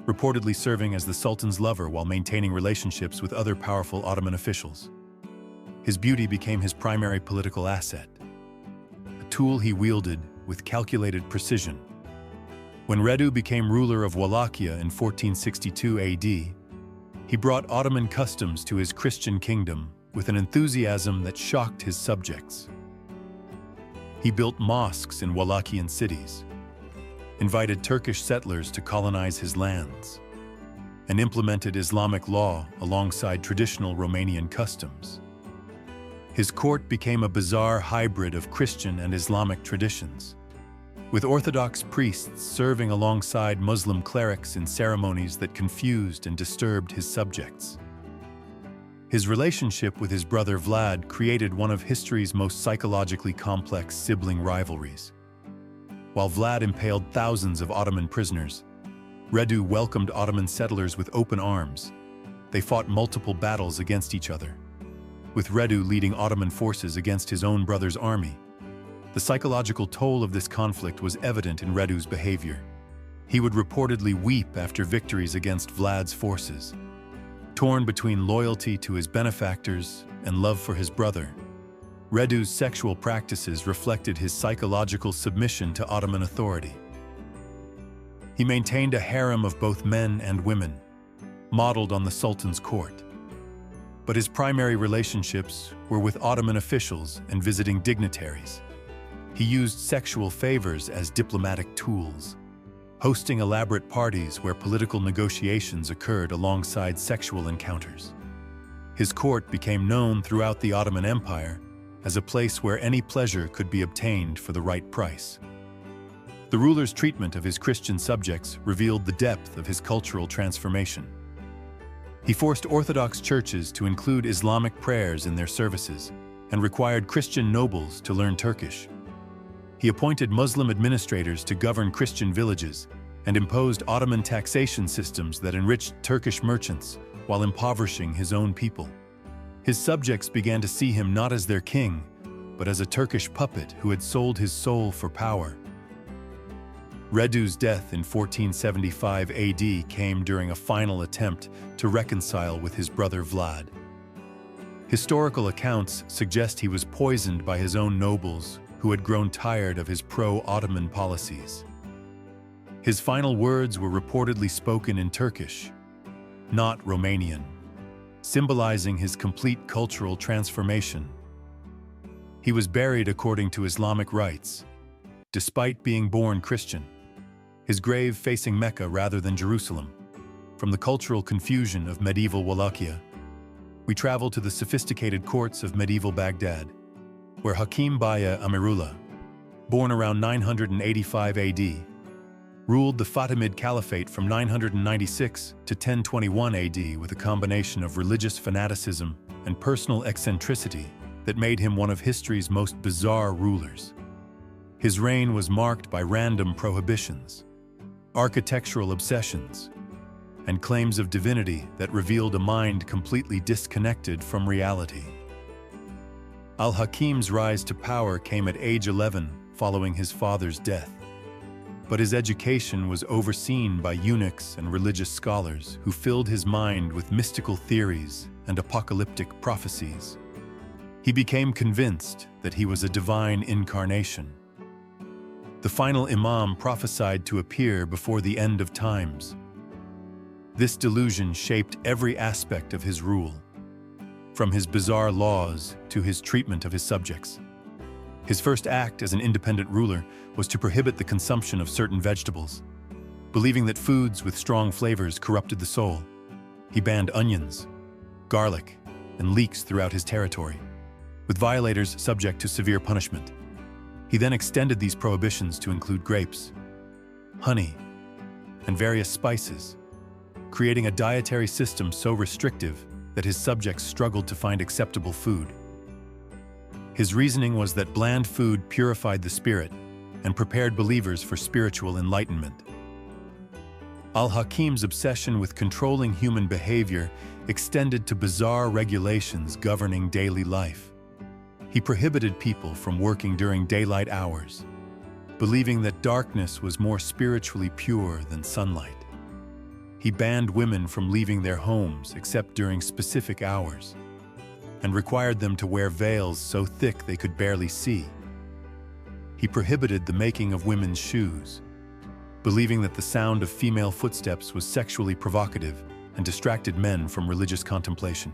reportedly serving as the Sultan's lover while maintaining relationships with other powerful Ottoman officials. His beauty became his primary political asset, a tool he wielded with calculated precision. When Radu became ruler of Wallachia in 1462 AD, he brought Ottoman customs to his Christian kingdom with an enthusiasm that shocked his subjects. He built mosques in Wallachian cities, invited Turkish settlers to colonize his lands, and implemented Islamic law alongside traditional Romanian customs. His court became a bizarre hybrid of Christian and Islamic traditions, with Orthodox priests serving alongside Muslim clerics in ceremonies that confused and disturbed his subjects. His relationship with his brother Vlad created one of history's most psychologically complex sibling rivalries. While Vlad impaled thousands of Ottoman prisoners, Radu welcomed Ottoman settlers with open arms. They fought multiple battles against each other, with Radu leading Ottoman forces against his own brother's army. The psychological toll of this conflict was evident in Radu's behavior. He would reportedly weep after victories against Vlad's forces. Torn between loyalty to his benefactors and love for his brother, Radu's sexual practices reflected his psychological submission to Ottoman authority. He maintained a harem of both men and women, modeled on the Sultan's court. But his primary relationships were with Ottoman officials and visiting dignitaries. He used sexual favors as diplomatic tools, hosting elaborate parties where political negotiations occurred alongside sexual encounters. His court became known throughout the Ottoman Empire as a place where any pleasure could be obtained for the right price. The ruler's treatment of his Christian subjects revealed the depth of his cultural transformation. He forced Orthodox churches to include Islamic prayers in their services and required Christian nobles to learn Turkish. He appointed Muslim administrators to govern Christian villages and imposed Ottoman taxation systems that enriched Turkish merchants while impoverishing his own people. His subjects began to see him not as their king, but as a Turkish puppet who had sold his soul for power. Radu's death in 1475 AD came during a final attempt to reconcile with his brother Vlad. Historical accounts suggest he was poisoned by his own nobles who had grown tired of his pro-Ottoman policies. His final words were reportedly spoken in Turkish, not Romanian, symbolizing his complete cultural transformation. He was buried according to Islamic rites, despite being born Christian, his grave facing Mecca rather than Jerusalem. From the cultural confusion of medieval Wallachia, we travel to the sophisticated courts of medieval Baghdad, where Hakim Baya Amirullah, born around 985 AD, ruled the Fatimid Caliphate from 996 to 1021 AD with a combination of religious fanaticism and personal eccentricity that made him one of history's most bizarre rulers. His reign was marked by random prohibitions, architectural obsessions, and claims of divinity that revealed a mind completely disconnected from reality. Al-Hakim's rise to power came at age 11 following his father's death. But his education was overseen by eunuchs and religious scholars who filled his mind with mystical theories and apocalyptic prophecies. He became convinced that he was a divine incarnation. The final imam prophesied to appear before the end of times. This delusion shaped every aspect of his rule, from his bizarre laws to his treatment of his subjects. His first act as an independent ruler was to prohibit the consumption of certain vegetables. Believing that foods with strong flavors corrupted the soul, he banned onions, garlic, and leeks throughout his territory, with violators subject to severe punishment. He then extended these prohibitions to include grapes, honey, and various spices, creating a dietary system so restrictive that his subjects struggled to find acceptable food. His reasoning was that bland food purified the spirit and prepared believers for spiritual enlightenment. Al-Hakim's obsession with controlling human behavior extended to bizarre regulations governing daily life. He prohibited people from working during daylight hours, believing that darkness was more spiritually pure than sunlight. He banned women from leaving their homes except during specific hours, and required them to wear veils so thick they could barely see. He prohibited the making of women's shoes, believing that the sound of female footsteps was sexually provocative and distracted men from religious contemplation.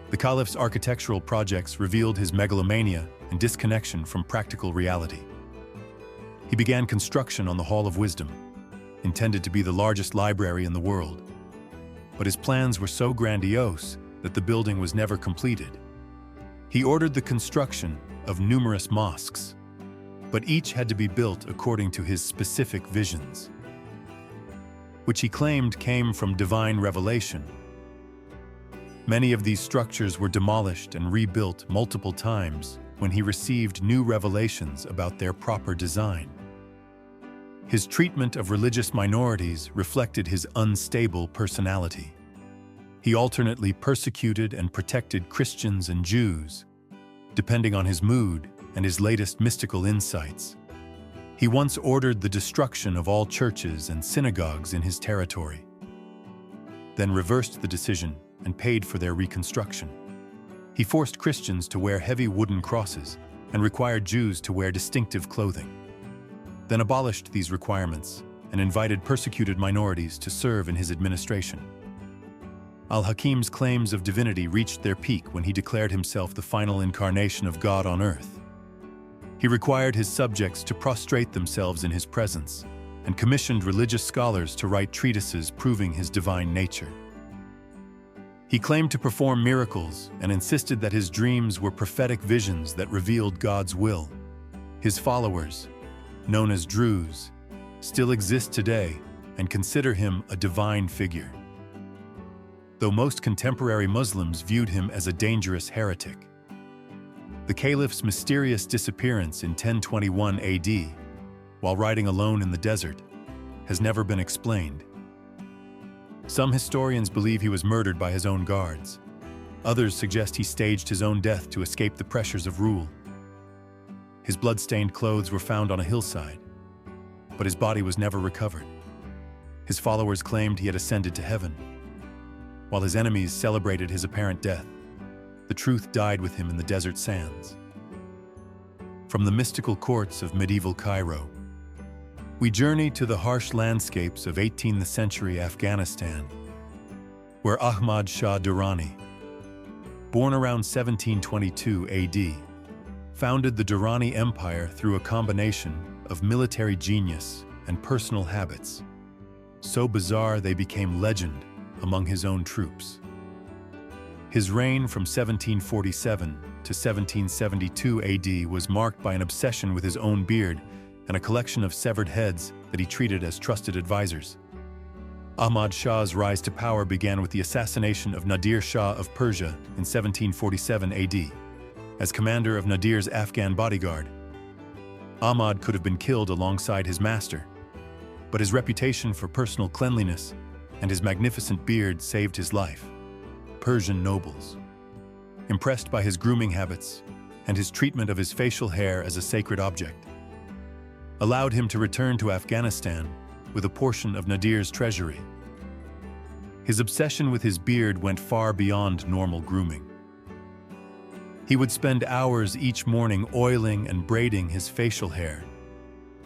The Caliph's architectural projects revealed his megalomania and disconnection from practical reality. He began construction on the Hall of Wisdom, intended to be the largest library in the world. But his plans were so grandiose that the building was never completed. He ordered the construction of numerous mosques, but each had to be built according to his specific visions, which he claimed came from divine revelation. Many of these structures were demolished and rebuilt multiple times when he received new revelations about their proper design. His treatment of religious minorities reflected his unstable personality. He alternately persecuted and protected Christians and Jews, depending on his mood and his latest mystical insights. He once ordered the destruction of all churches and synagogues in his territory, then reversed the decision and paid for their reconstruction. He forced Christians to wear heavy wooden crosses and required Jews to wear distinctive clothing, then abolished these requirements and invited persecuted minorities to serve in his administration. Al-Hakim's claims of divinity reached their peak when he declared himself the final incarnation of God on earth. He required his subjects to prostrate themselves in his presence and commissioned religious scholars to write treatises proving his divine nature. He claimed to perform miracles and insisted that his dreams were prophetic visions that revealed God's will. His followers, known as Druze, still exist today and consider him a divine figure, though most contemporary Muslims viewed him as a dangerous heretic. The caliph's mysterious disappearance in 1021 AD, while riding alone in the desert, has never been explained. Some historians believe he was murdered by his own guards. Others suggest he staged his own death to escape the pressures of rule. His blood-stained clothes were found on a hillside, but his body was never recovered. His followers claimed he had ascended to heaven, while his enemies celebrated his apparent death. The truth died with him in the desert sands. From the mystical courts of medieval Cairo, we journey to the harsh landscapes of 18th century Afghanistan, where Ahmad Shah Durrani, born around 1722 AD, founded the Durrani Empire through a combination of military genius and personal habits, so bizarre they became legend among his own troops. His reign from 1747 to 1772 AD was marked by an obsession with his own beard and a collection of severed heads that he treated as trusted advisors. Ahmad Shah's rise to power began with the assassination of Nadir Shah of Persia in 1747 AD. As commander of Nadir's Afghan bodyguard, Ahmad could have been killed alongside his master, but his reputation for personal cleanliness and his magnificent beard saved his life. Persian nobles, impressed by his grooming habits and his treatment of his facial hair as a sacred object, allowed him to return to Afghanistan with a portion of Nadir's treasury. His obsession with his beard went far beyond normal grooming. He would spend hours each morning oiling and braiding his facial hair,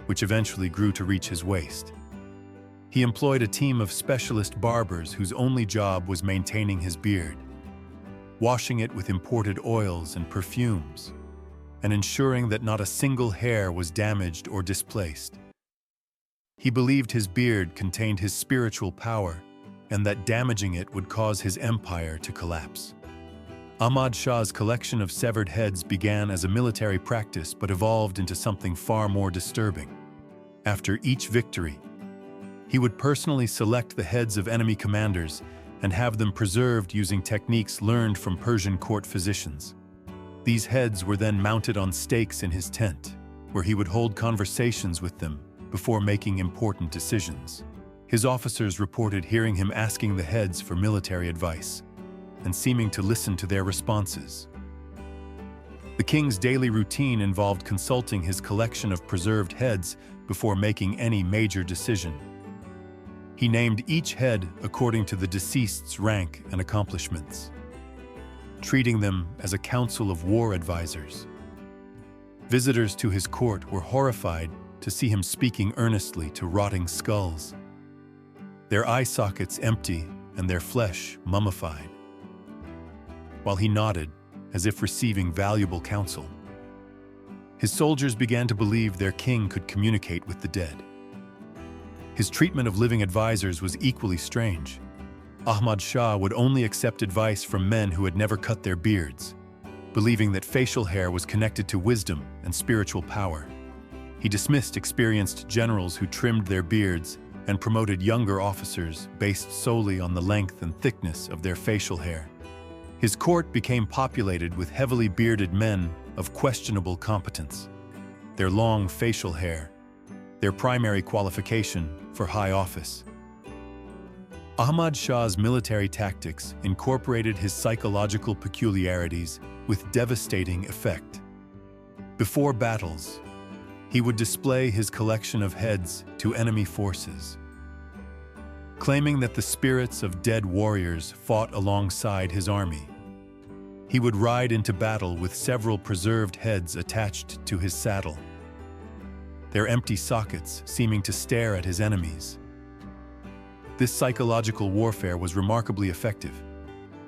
which eventually grew to reach his waist. He employed a team of specialist barbers whose only job was maintaining his beard, washing it with imported oils and perfumes, and ensuring that not a single hair was damaged or displaced. He believed his beard contained his spiritual power and that damaging it would cause his empire to collapse. Ahmad Shah's collection of severed heads began as a military practice but evolved into something far more disturbing. After each victory, he would personally select the heads of enemy commanders and have them preserved using techniques learned from Persian court physicians. These heads were then mounted on stakes in his tent, where he would hold conversations with them before making important decisions. His officers reported hearing him asking the heads for military advice and seeming to listen to their responses. The king's daily routine involved consulting his collection of preserved heads before making any major decision. He named each head according to the deceased's rank and accomplishments, treating them as a council of war advisors. Visitors to his court were horrified to see him speaking earnestly to rotting skulls, their eye sockets empty and their flesh mummified, while he nodded as if receiving valuable counsel. His soldiers began to believe their king could communicate with the dead. His treatment of living advisors was equally strange. Ahmad Shah would only accept advice from men who had never cut their beards, believing that facial hair was connected to wisdom and spiritual power. He dismissed experienced generals who trimmed their beards and promoted younger officers based solely on the length and thickness of their facial hair. His court became populated with heavily bearded men of questionable competence, their long facial hair, their primary qualification for high office. Ahmad Shah's military tactics incorporated his psychological peculiarities with devastating effect. Before battles, he would display his collection of heads to enemy forces, claiming that the spirits of dead warriors fought alongside his army. He would ride into battle with several preserved heads attached to his saddle, their empty sockets seeming to stare at his enemies. This psychological warfare was remarkably effective,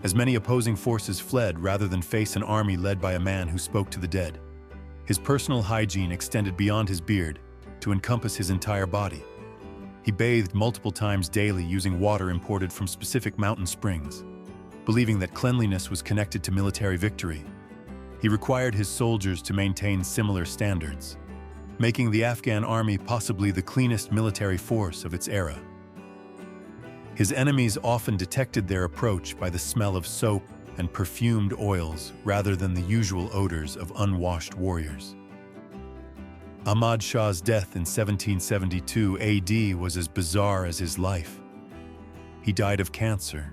as many opposing forces fled rather than face an army led by a man who spoke to the dead. His personal hygiene extended beyond his beard to encompass his entire body. He bathed multiple times daily using water imported from specific mountain springs, believing that cleanliness was connected to military victory. He required his soldiers to maintain similar standards, making the Afghan army possibly the cleanest military force of its era. His enemies often detected their approach by the smell of soap and perfumed oils rather than the usual odors of unwashed warriors. Ahmad Shah's death in 1772 AD was as bizarre as his life. He died of cancer,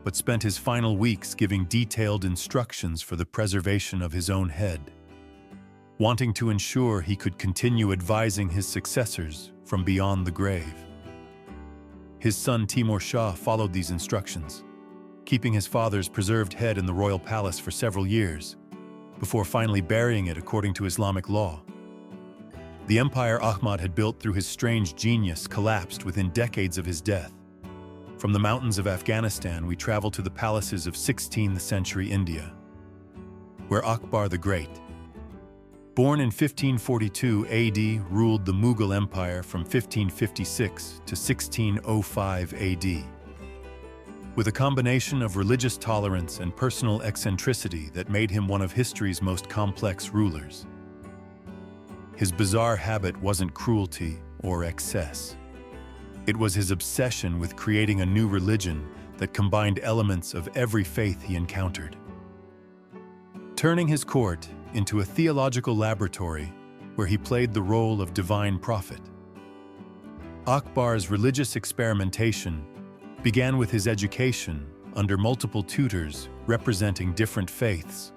but spent his final weeks giving detailed instructions for the preservation of his own head, wanting to ensure he could continue advising his successors from beyond the grave. His son Timur Shah followed these instructions, keeping his father's preserved head in the royal palace for several years, before finally burying it according to Islamic law. The empire Ahmad had built through his strange genius collapsed within decades of his death. From the mountains of Afghanistan, we travel to the palaces of 16th century India, where Akbar the Great, born in 1542 AD, ruled the Mughal Empire from 1556 to 1605 AD. With a combination of religious tolerance and personal eccentricity that made him one of history's most complex rulers. His bizarre habit wasn't cruelty or excess. It was his obsession with creating a new religion that combined elements of every faith he encountered, turning his court into a theological laboratory where he played the role of divine prophet. Akbar's religious experimentation began with his education under multiple tutors representing different faiths.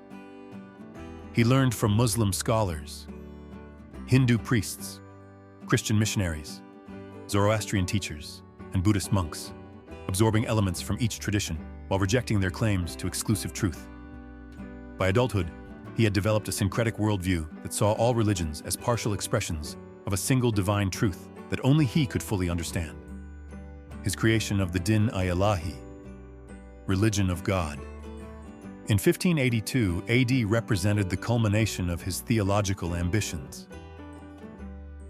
He learned from Muslim scholars, Hindu priests, Christian missionaries, Zoroastrian teachers, and Buddhist monks, absorbing elements from each tradition while rejecting their claims to exclusive truth. By adulthood, he had developed a syncretic worldview that saw all religions as partial expressions of a single divine truth that only he could fully understand. His creation of the Din-i-Ilahi, religion of God, in 1582 AD represented the culmination of his theological ambitions.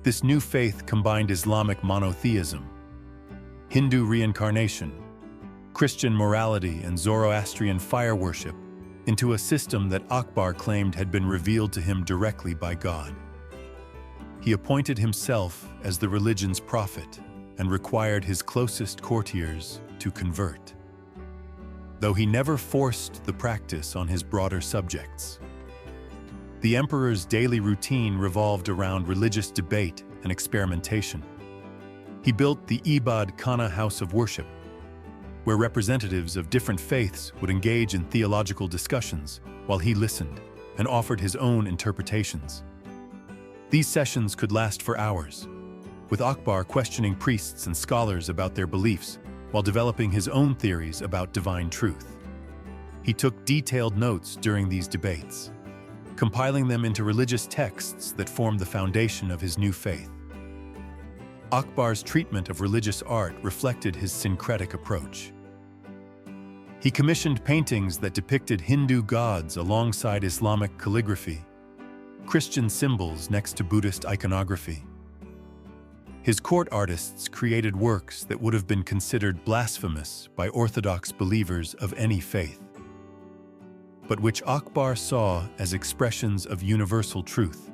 This new faith combined Islamic monotheism, Hindu reincarnation, Christian morality, and Zoroastrian fire worship into a system that Akbar claimed had been revealed to him directly by God. He appointed himself as the religion's prophet and required his closest courtiers to convert, though he never forced the practice on his broader subjects. The emperor's daily routine revolved around religious debate and experimentation. He built the Ibad Khana house of worship, where representatives of different faiths would engage in theological discussions while he listened and offered his own interpretations. These sessions could last for hours, with Akbar questioning priests and scholars about their beliefs while developing his own theories about divine truth. He took detailed notes during these debates, compiling them into religious texts that formed the foundation of his new faith. Akbar's treatment of religious art reflected his syncretic approach. He commissioned paintings that depicted Hindu gods alongside Islamic calligraphy, Christian symbols next to Buddhist iconography. His court artists created works that would have been considered blasphemous by Orthodox believers of any faith, but which Akbar saw as expressions of universal truth.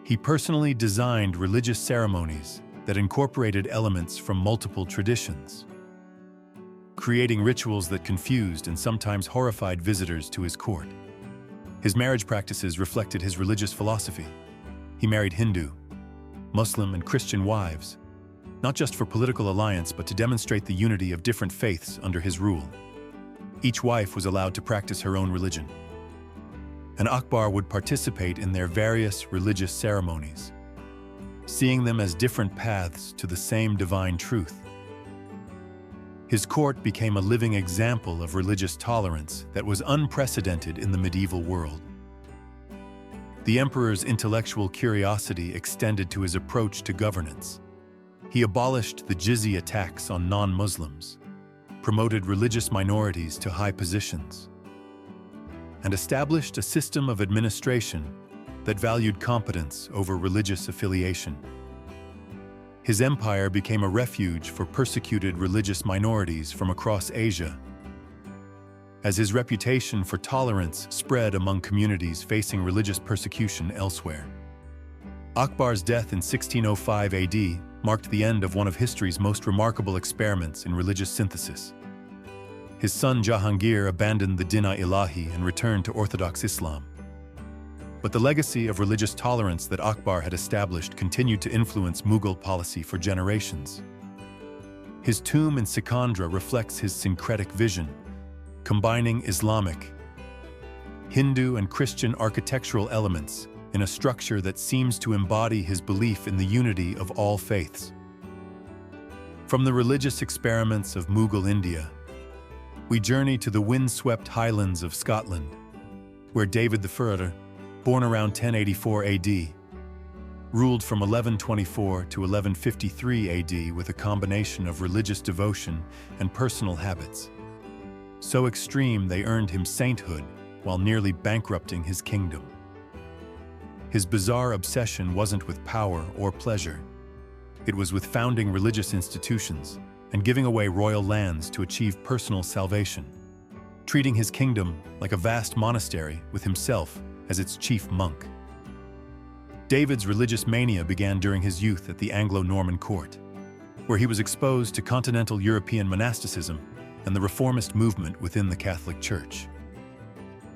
He personally designed religious ceremonies that incorporated elements from multiple traditions, creating rituals that confused and sometimes horrified visitors to his court. His marriage practices reflected his religious philosophy. He married Hindu, Muslim, and Christian wives, not just for political alliance but to demonstrate the unity of different faiths under his rule. Each wife was allowed to practice her own religion, and Akbar would participate in their various religious ceremonies, seeing them as different paths to the same divine truth. His court became a living example of religious tolerance that was unprecedented in the medieval world. The emperor's intellectual curiosity extended to his approach to governance. He abolished the jizya tax on non-Muslims, promoted religious minorities to high positions, and established a system of administration that valued competence over religious affiliation. His empire became a refuge for persecuted religious minorities from across Asia, as his reputation for tolerance spread among communities facing religious persecution elsewhere. Akbar's death in 1605 AD marked the end of one of history's most remarkable experiments in religious synthesis. His son Jahangir abandoned the Din-i-Ilahi and returned to Orthodox Islam. But the legacy of religious tolerance that Akbar had established continued to influence Mughal policy for generations. His tomb in Sikandra reflects his syncretic vision, combining Islamic, Hindu, and Christian architectural elements in a structure that seems to embody his belief in the unity of all faiths. From the religious experiments of Mughal India, we journey to the windswept highlands of Scotland, where David I, born around 1084 AD, ruled from 1124 to 1153 AD with a combination of religious devotion and personal habits. So extreme they earned him sainthood while nearly bankrupting his kingdom. His bizarre obsession wasn't with power or pleasure. It was with founding religious institutions and giving away royal lands to achieve personal salvation, treating his kingdom like a vast monastery with himself as its chief monk. David's religious mania began during his youth at the Anglo-Norman court, where he was exposed to continental European monasticism and the reformist movement within the Catholic Church.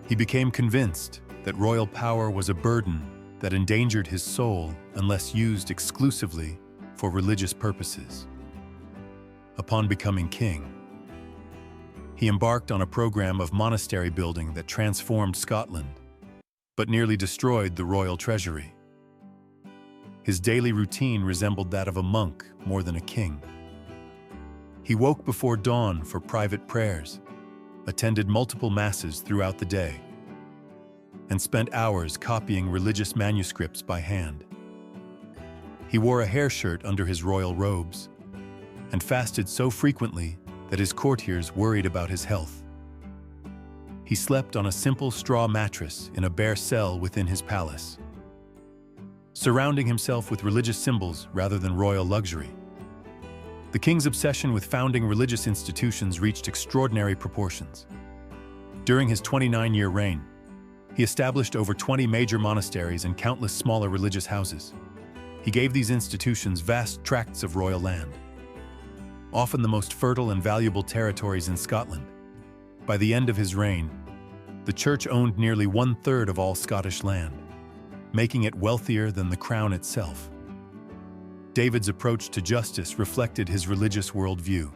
He became convinced that royal power was a burden that endangered his soul unless used exclusively for religious purposes. Upon becoming king, he embarked on a program of monastery building that transformed Scotland, but nearly destroyed the royal treasury. His daily routine resembled that of a monk more than a king. He woke before dawn for private prayers, attended multiple masses throughout the day, and spent hours copying religious manuscripts by hand. He wore a hair shirt under his royal robes and fasted so frequently that his courtiers worried about his health. He slept on a simple straw mattress in a bare cell within his palace, surrounding himself with religious symbols rather than royal luxury. The king's obsession with founding religious institutions reached extraordinary proportions. During his 29-year reign, he established over 20 major monasteries and countless smaller religious houses. He gave these institutions vast tracts of royal land, often the most fertile and valuable territories in Scotland. By the end of his reign, the church owned nearly 1/3 of all Scottish land, making it wealthier than the crown itself. David's approach to justice reflected his religious worldview.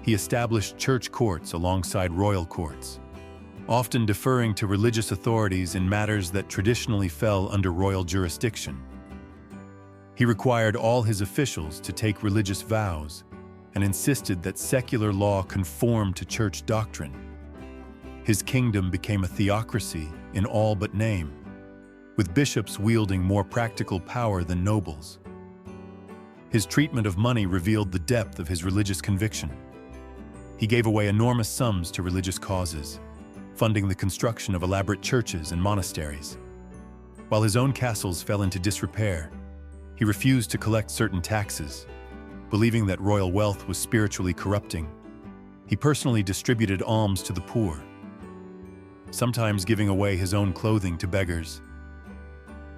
He established church courts alongside royal courts, often deferring to religious authorities in matters that traditionally fell under royal jurisdiction. He required all his officials to take religious vows and insisted that secular law conform to church doctrine. His kingdom became a theocracy in all but name, with bishops wielding more practical power than nobles. His treatment of money revealed the depth of his religious conviction. He gave away enormous sums to religious causes, funding the construction of elaborate churches and monasteries. While his own castles fell into disrepair, he refused to collect certain taxes, believing that royal wealth was spiritually corrupting. He personally distributed alms to the poor, sometimes giving away his own clothing to beggars,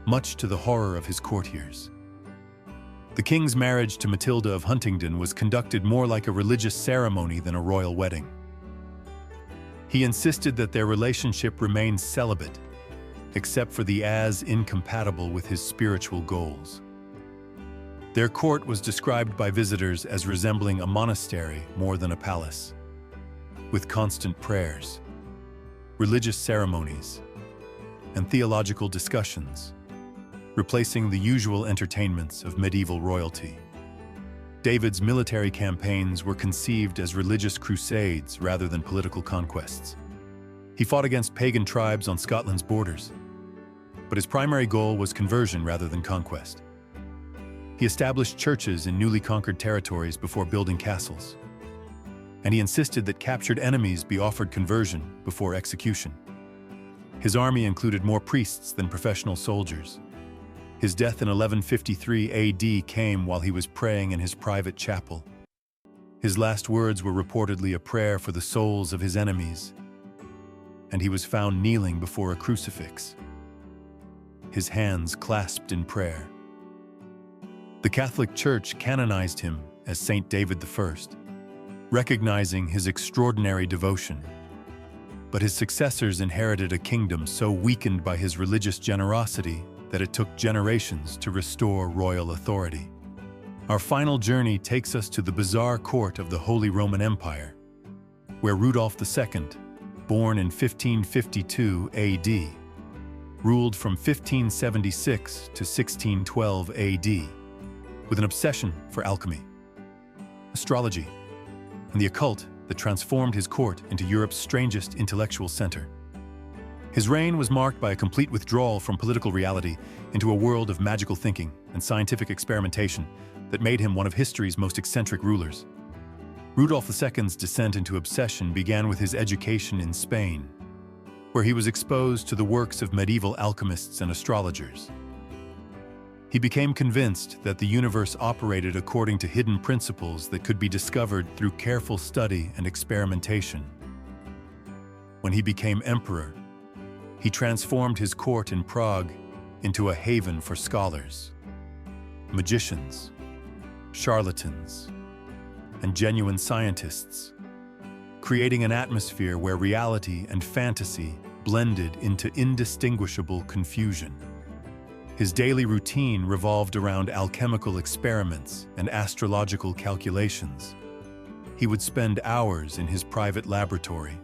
much to the horror of his courtiers. The king's marriage to Matilda of Huntingdon was conducted more like a religious ceremony than a royal wedding. He insisted that their relationship remain celibate, except for the as incompatible with his spiritual goals. Their court was described by visitors as resembling a monastery more than a palace, with constant prayers, religious ceremonies, and theological discussions, replacing the usual entertainments of medieval royalty. David's military campaigns were conceived as religious crusades rather than political conquests. He fought against pagan tribes on Scotland's borders, but his primary goal was conversion rather than conquest. He established churches in newly conquered territories before building castles, and he insisted that captured enemies be offered conversion before execution. His army included more priests than professional soldiers. His death in 1153 AD came while he was praying in his private chapel. His last words were reportedly a prayer for the souls of his enemies, and he was found kneeling before a crucifix, his hands clasped in prayer. The Catholic Church canonized him as Saint David I, recognizing his extraordinary devotion. But his successors inherited a kingdom so weakened by his religious generosity that it took generations to restore royal authority. Our final journey takes us to the bizarre court of the Holy Roman Empire, where Rudolph II, born in 1552 AD, ruled from 1576 to 1612 AD, with an obsession for alchemy, astrology, and the occult that transformed his court into Europe's strangest intellectual center. His reign was marked by a complete withdrawal from political reality into a world of magical thinking and scientific experimentation that made him one of history's most eccentric rulers. Rudolph II's descent into obsession began with his education in Spain, where he was exposed to the works of medieval alchemists and astrologers. He became convinced that the universe operated according to hidden principles that could be discovered through careful study and experimentation. When he became emperor, he transformed his court in Prague into a haven for scholars, magicians, charlatans, and genuine scientists, creating an atmosphere where reality and fantasy blended into indistinguishable confusion. His daily routine revolved around alchemical experiments and astrological calculations. He would spend hours in his private laboratory,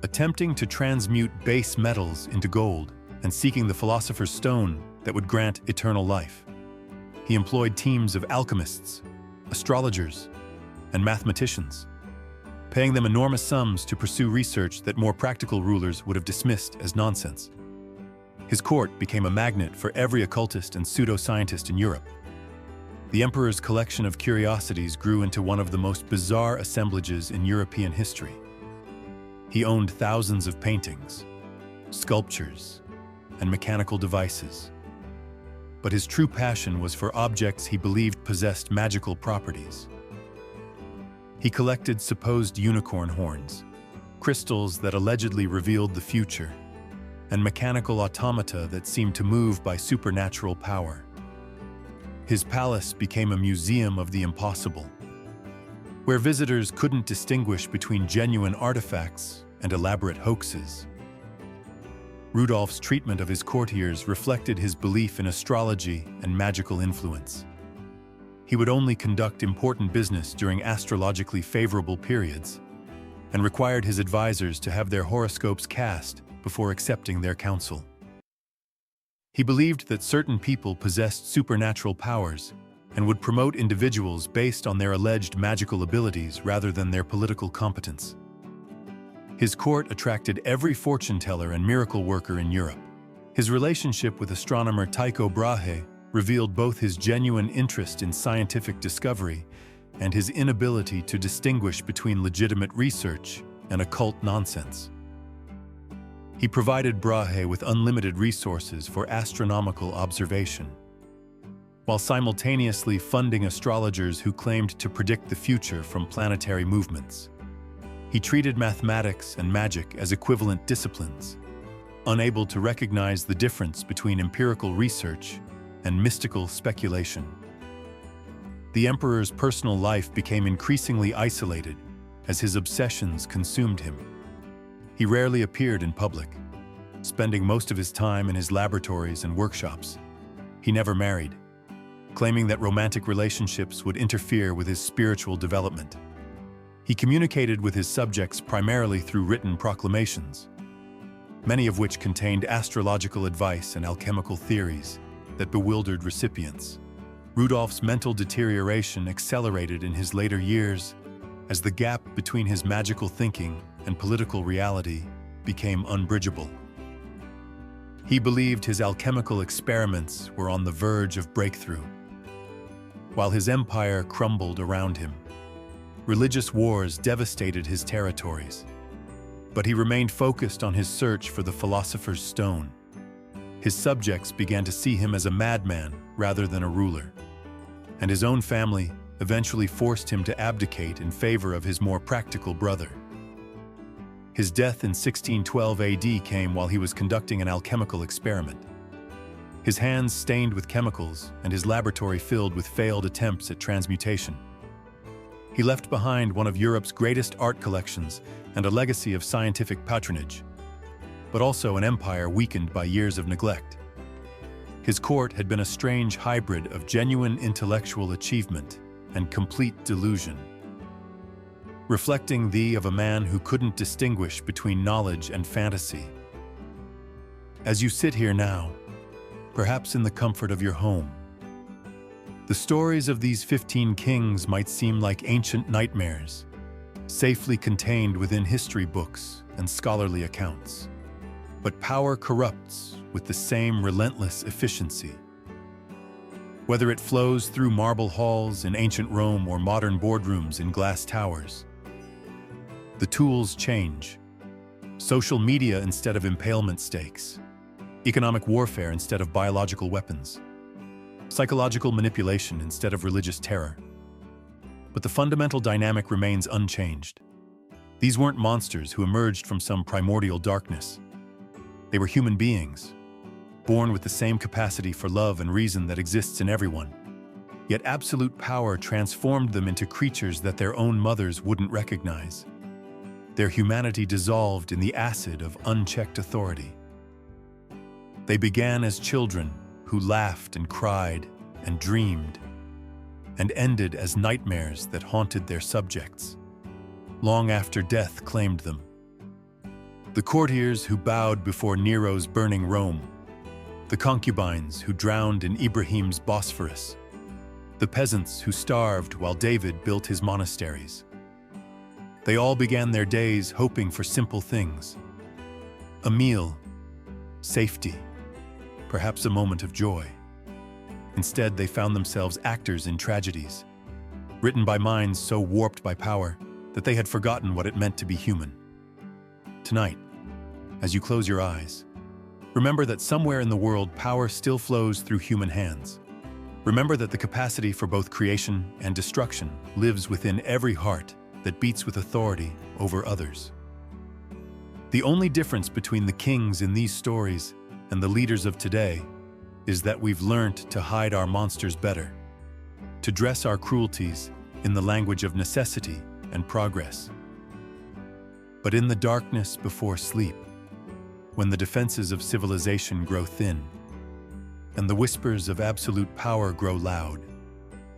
attempting to transmute base metals into gold and seeking the philosopher's stone that would grant eternal life. He employed teams of alchemists, astrologers, and mathematicians, paying them enormous sums to pursue research that more practical rulers would have dismissed as nonsense. His court became a magnet for every occultist and pseudoscientist in Europe. The emperor's collection of curiosities grew into one of the most bizarre assemblages in European history. He owned thousands of paintings, sculptures, and mechanical devices. But his true passion was for objects he believed possessed magical properties. He collected supposed unicorn horns, crystals that allegedly revealed the future, and mechanical automata that seemed to move by supernatural power. His palace became a museum of the impossible, where visitors couldn't distinguish between genuine artifacts and elaborate hoaxes. Rudolph's treatment of his courtiers reflected his belief in astrology and magical influence. He would only conduct important business during astrologically favorable periods, and required his advisors to have their horoscopes cast before accepting their counsel. He believed that certain people possessed supernatural powers and would promote individuals based on their alleged magical abilities rather than their political competence. His court attracted every fortune-teller and miracle worker in Europe. His relationship with astronomer Tycho Brahe revealed both his genuine interest in scientific discovery and his inability to distinguish between legitimate research and occult nonsense. He provided Brahe with unlimited resources for astronomical observation, while simultaneously funding astrologers who claimed to predict the future from planetary movements. He treated mathematics and magic as equivalent disciplines, unable to recognize the difference between empirical research and mystical speculation. The emperor's personal life became increasingly isolated as his obsessions consumed him. He rarely appeared in public, spending most of his time in his laboratories and workshops. He never married, claiming that romantic relationships would interfere with his spiritual development. He communicated with his subjects primarily through written proclamations, many of which contained astrological advice and alchemical theories that bewildered recipients. Rudolph's mental deterioration accelerated in his later years as the gap between his magical thinking and political reality became unbridgeable. He believed his alchemical experiments were on the verge of breakthrough, while his empire crumbled around him. Religious wars devastated his territories, but he remained focused on his search for the philosopher's stone. His subjects began to see him as a madman rather than a ruler, and his own family eventually forced him to abdicate in favor of his more practical brother. His death in 1612 AD came while he was conducting an alchemical experiment. His hands stained with chemicals and his laboratory filled with failed attempts at transmutation. He left behind one of Europe's greatest art collections and a legacy of scientific patronage, but also an empire weakened by years of neglect. His court had been a strange hybrid of genuine intellectual achievement and complete delusion, reflecting the of a man who couldn't distinguish between knowledge and fantasy. As you sit here now, perhaps in the comfort of your home, the stories of these 15 kings might seem like ancient nightmares, safely contained within history books and scholarly accounts. But power corrupts with the same relentless efficiency. Whether it flows through marble halls in ancient Rome or modern boardrooms in glass towers, the tools change. Social media instead of impalement stakes, economic warfare instead of biological weapons, psychological manipulation instead of religious terror. But the fundamental dynamic remains unchanged. These weren't monsters who emerged from some primordial darkness. They were human beings, born with the same capacity for love and reason that exists in everyone. Yet absolute power transformed them into creatures that their own mothers wouldn't recognize. Their humanity dissolved in the acid of unchecked authority. They began as children who laughed and cried and dreamed, and ended as nightmares that haunted their subjects, long after death claimed them. The courtiers who bowed before Nero's burning Rome, the concubines who drowned in Ibrahim's Bosphorus, the peasants who starved while David built his monasteries. They all began their days hoping for simple things: a meal, safety, perhaps a moment of joy. Instead, they found themselves actors in tragedies, written by minds so warped by power that they had forgotten what it meant to be human. Tonight, as you close your eyes, remember that somewhere in the world power still flows through human hands. Remember that the capacity for both creation and destruction lives within every heart that beats with authority over others. The only difference between the kings in these stories and the leaders of today is that we've learned to hide our monsters better, to dress our cruelties in the language of necessity and progress. But in the darkness before sleep, when the defenses of civilization grow thin and the whispers of absolute power grow loud,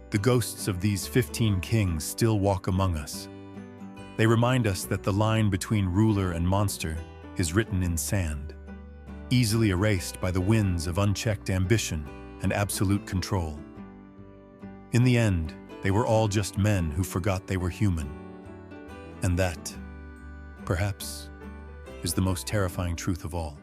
the ghosts of these 15 kings still walk among us. They remind us that the line between ruler and monster is written in sand, easily erased by the winds of unchecked ambition and absolute control. In the end, they were all just men who forgot they were human. And that, perhaps, is the most terrifying truth of all.